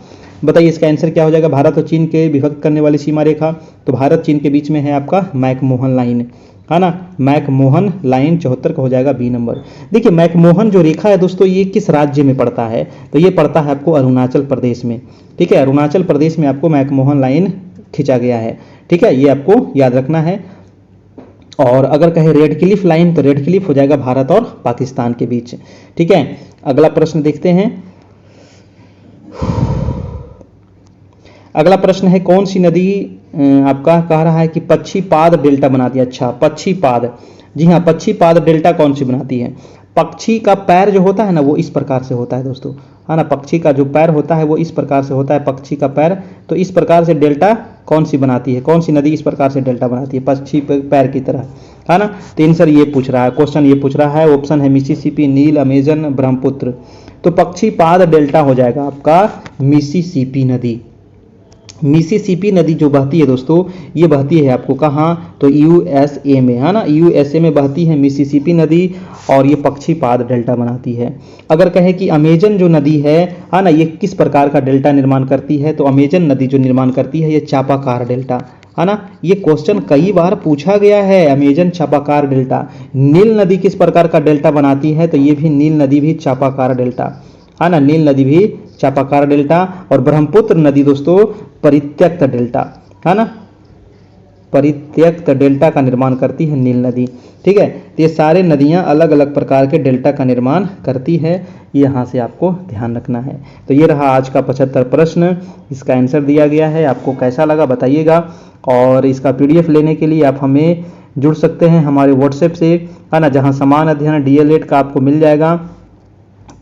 बताइए इसका आंसर क्या हो जाएगा? भारत और चीन के विभक्त करने वाली सीमा रेखा, तो भारत चीन के बीच में है आपका मैकमोहन लाइन, है ना, मैकमोहन लाइन 74 का हो जाएगा बी नंबर। देखिए मैकमोहन जो रेखा है दोस्तों, ये किस राज्य में पड़ता है? तो ये पड़ता है आपको अरुणाचल प्रदेश में। ठीक है, अरुणाचल प्रदेश में आपको मैकमोहन लाइन खींचा गया है। ठीक है, ये आपको याद रखना है। और अगर कहे रेड क्लिफ लाइन, तो रेड क्लिफ हो जाएगा भारत और पाकिस्तान के बीच। ठीक है, अगला प्रश्न देखते हैं। अगला प्रश्न है कौन सी नदी आपका कह रहा है कि पक्षीपाद डेल्टा बनाती है? अच्छा, पक्षीपाद, जी हाँ, पक्षीपाद डेल्टा कौन सी बनाती है? पक्षी का पैर जो होता है ना, वो इस प्रकार से होता है दोस्तों, है ना, पक्षी का जो पैर होता है वो इस प्रकार से होता है, पक्षी का पैर। तो इस प्रकार से डेल्टा कौन सी बनाती है? कौन सी नदी इस प्रकार से डेल्टा बनाती है पक्षी पैर की तरह, है ना? तो आंसर ये पूछ रहा है, क्वेश्चन ये पूछ रहा है, ऑप्शन है मिसिसिपी, नील, अमेजन, ब्रह्मपुत्र। तो पक्षीपाद डेल्टा हो जाएगा आपका मिसिसिपी नदी। मिसिसिपी नदी जो बहती है दोस्तों, ये बहती है आपको कहाँ? तो यूएसए में, है ना, यूएसए में बहती है मिसिसिपी नदी, और ये पक्षीपाद डेल्टा बनाती है। अगर कहें कि अमेजन जो नदी है ना, ये किस प्रकार का डेल्टा निर्माण करती है? तो अमेजन नदी जो निर्माण करती है ये चापाकार डेल्टा, है ना, ये क्वेश्चन कई बार पूछा गया है, अमेजन चापाकार डेल्टा। नील नदी किस प्रकार का डेल्टा बनाती है? तो ये भी नील नदी भी चापाकार डेल्टा, है ना, नील नदी भी चापाकार डेल्टा। और ब्रह्मपुत्र नदी दोस्तों परित्यक्त डेल्टा, है ना, परित्यक्त डेल्टा का निर्माण करती है नील नदी। ठीक है, तो ये सारे नदियां अलग अलग प्रकार के डेल्टा का निर्माण करती है, यहाँ से आपको ध्यान रखना है। तो ये रहा आज का 75 प्रश्न, इसका आंसर दिया गया है। आपको कैसा लगा बताइएगा, और इसका पीडीएफ लेने के लिए आप हमें जुड़ सकते हैं हमारे व्हाट्सएप से, है ना, जहाँ समान अध्ययन डीएलएड का आपको मिल जाएगा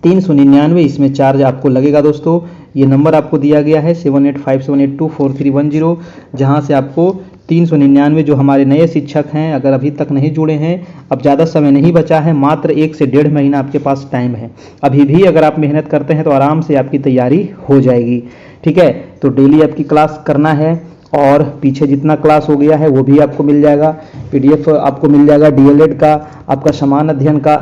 399, इसमें चार्ज आपको लगेगा दोस्तों। ये नंबर आपको दिया गया है 7857824310, जहाँ से आपको 399 जो हमारे नए शिक्षक हैं, अगर अभी तक नहीं जुड़े हैं, अब ज़्यादा समय नहीं बचा है, मात्र 1 से 1.5 महीना आपके पास टाइम है। अभी भी अगर आप मेहनत करते हैं तो आराम से आपकी तैयारी हो जाएगी। ठीक है, तो डेली आपकी क्लास करना है, और पीछे जितना क्लास हो गया है वो भी आपको मिल जाएगा, पीडीएफ आपको मिल जाएगा डीएलएड का, आपका समान अध्ययन का।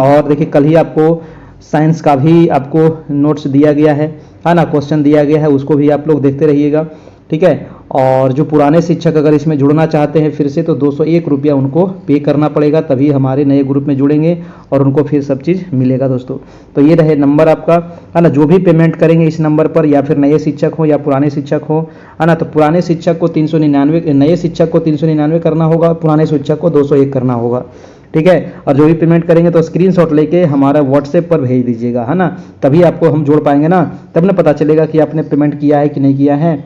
और देखिए कल ही आपको साइंस का भी आपको नोट्स दिया गया है ना, क्वेश्चन दिया गया है, उसको भी आप लोग देखते रहिएगा। ठीक है, और जो पुराने शिक्षक अगर इसमें जुड़ना चाहते हैं फिर से, तो 201 रुपया उनको पे करना पड़ेगा, तभी हमारे नए ग्रुप में जुड़ेंगे और उनको फिर सब चीज़ मिलेगा दोस्तों। तो ये रहे नंबर आपका, है ना, जो भी पेमेंट करेंगे इस नंबर पर, या फिर नए शिक्षक हो या पुराने शिक्षक हो, है ना, तो पुराने शिक्षक को 399, नए शिक्षक को 399 करना होगा, पुराने शिक्षक को 201 करना होगा। ठीक है। और जो भी पेमेंट करेंगे तो स्क्रीनशॉट लेके हमारा व्हाट्सएप पर भेज दीजिएगा, है ना, तभी आपको हम जोड़ पाएंगे ना, तब ना पता चलेगा कि आपने पेमेंट किया है कि नहीं किया है।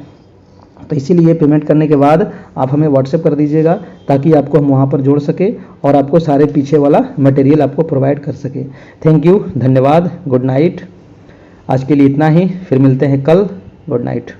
तो इसीलिए पेमेंट करने के बाद आप हमें व्हाट्सएप कर दीजिएगा ताकि आपको हम वहाँ पर जोड़ सके और आपको सारे पीछे वाला मटेरियल आपको प्रोवाइड कर सके। थैंक यू, धन्यवाद, गुड नाइट। आज के लिए इतना ही, फिर मिलते हैं कल। Good night.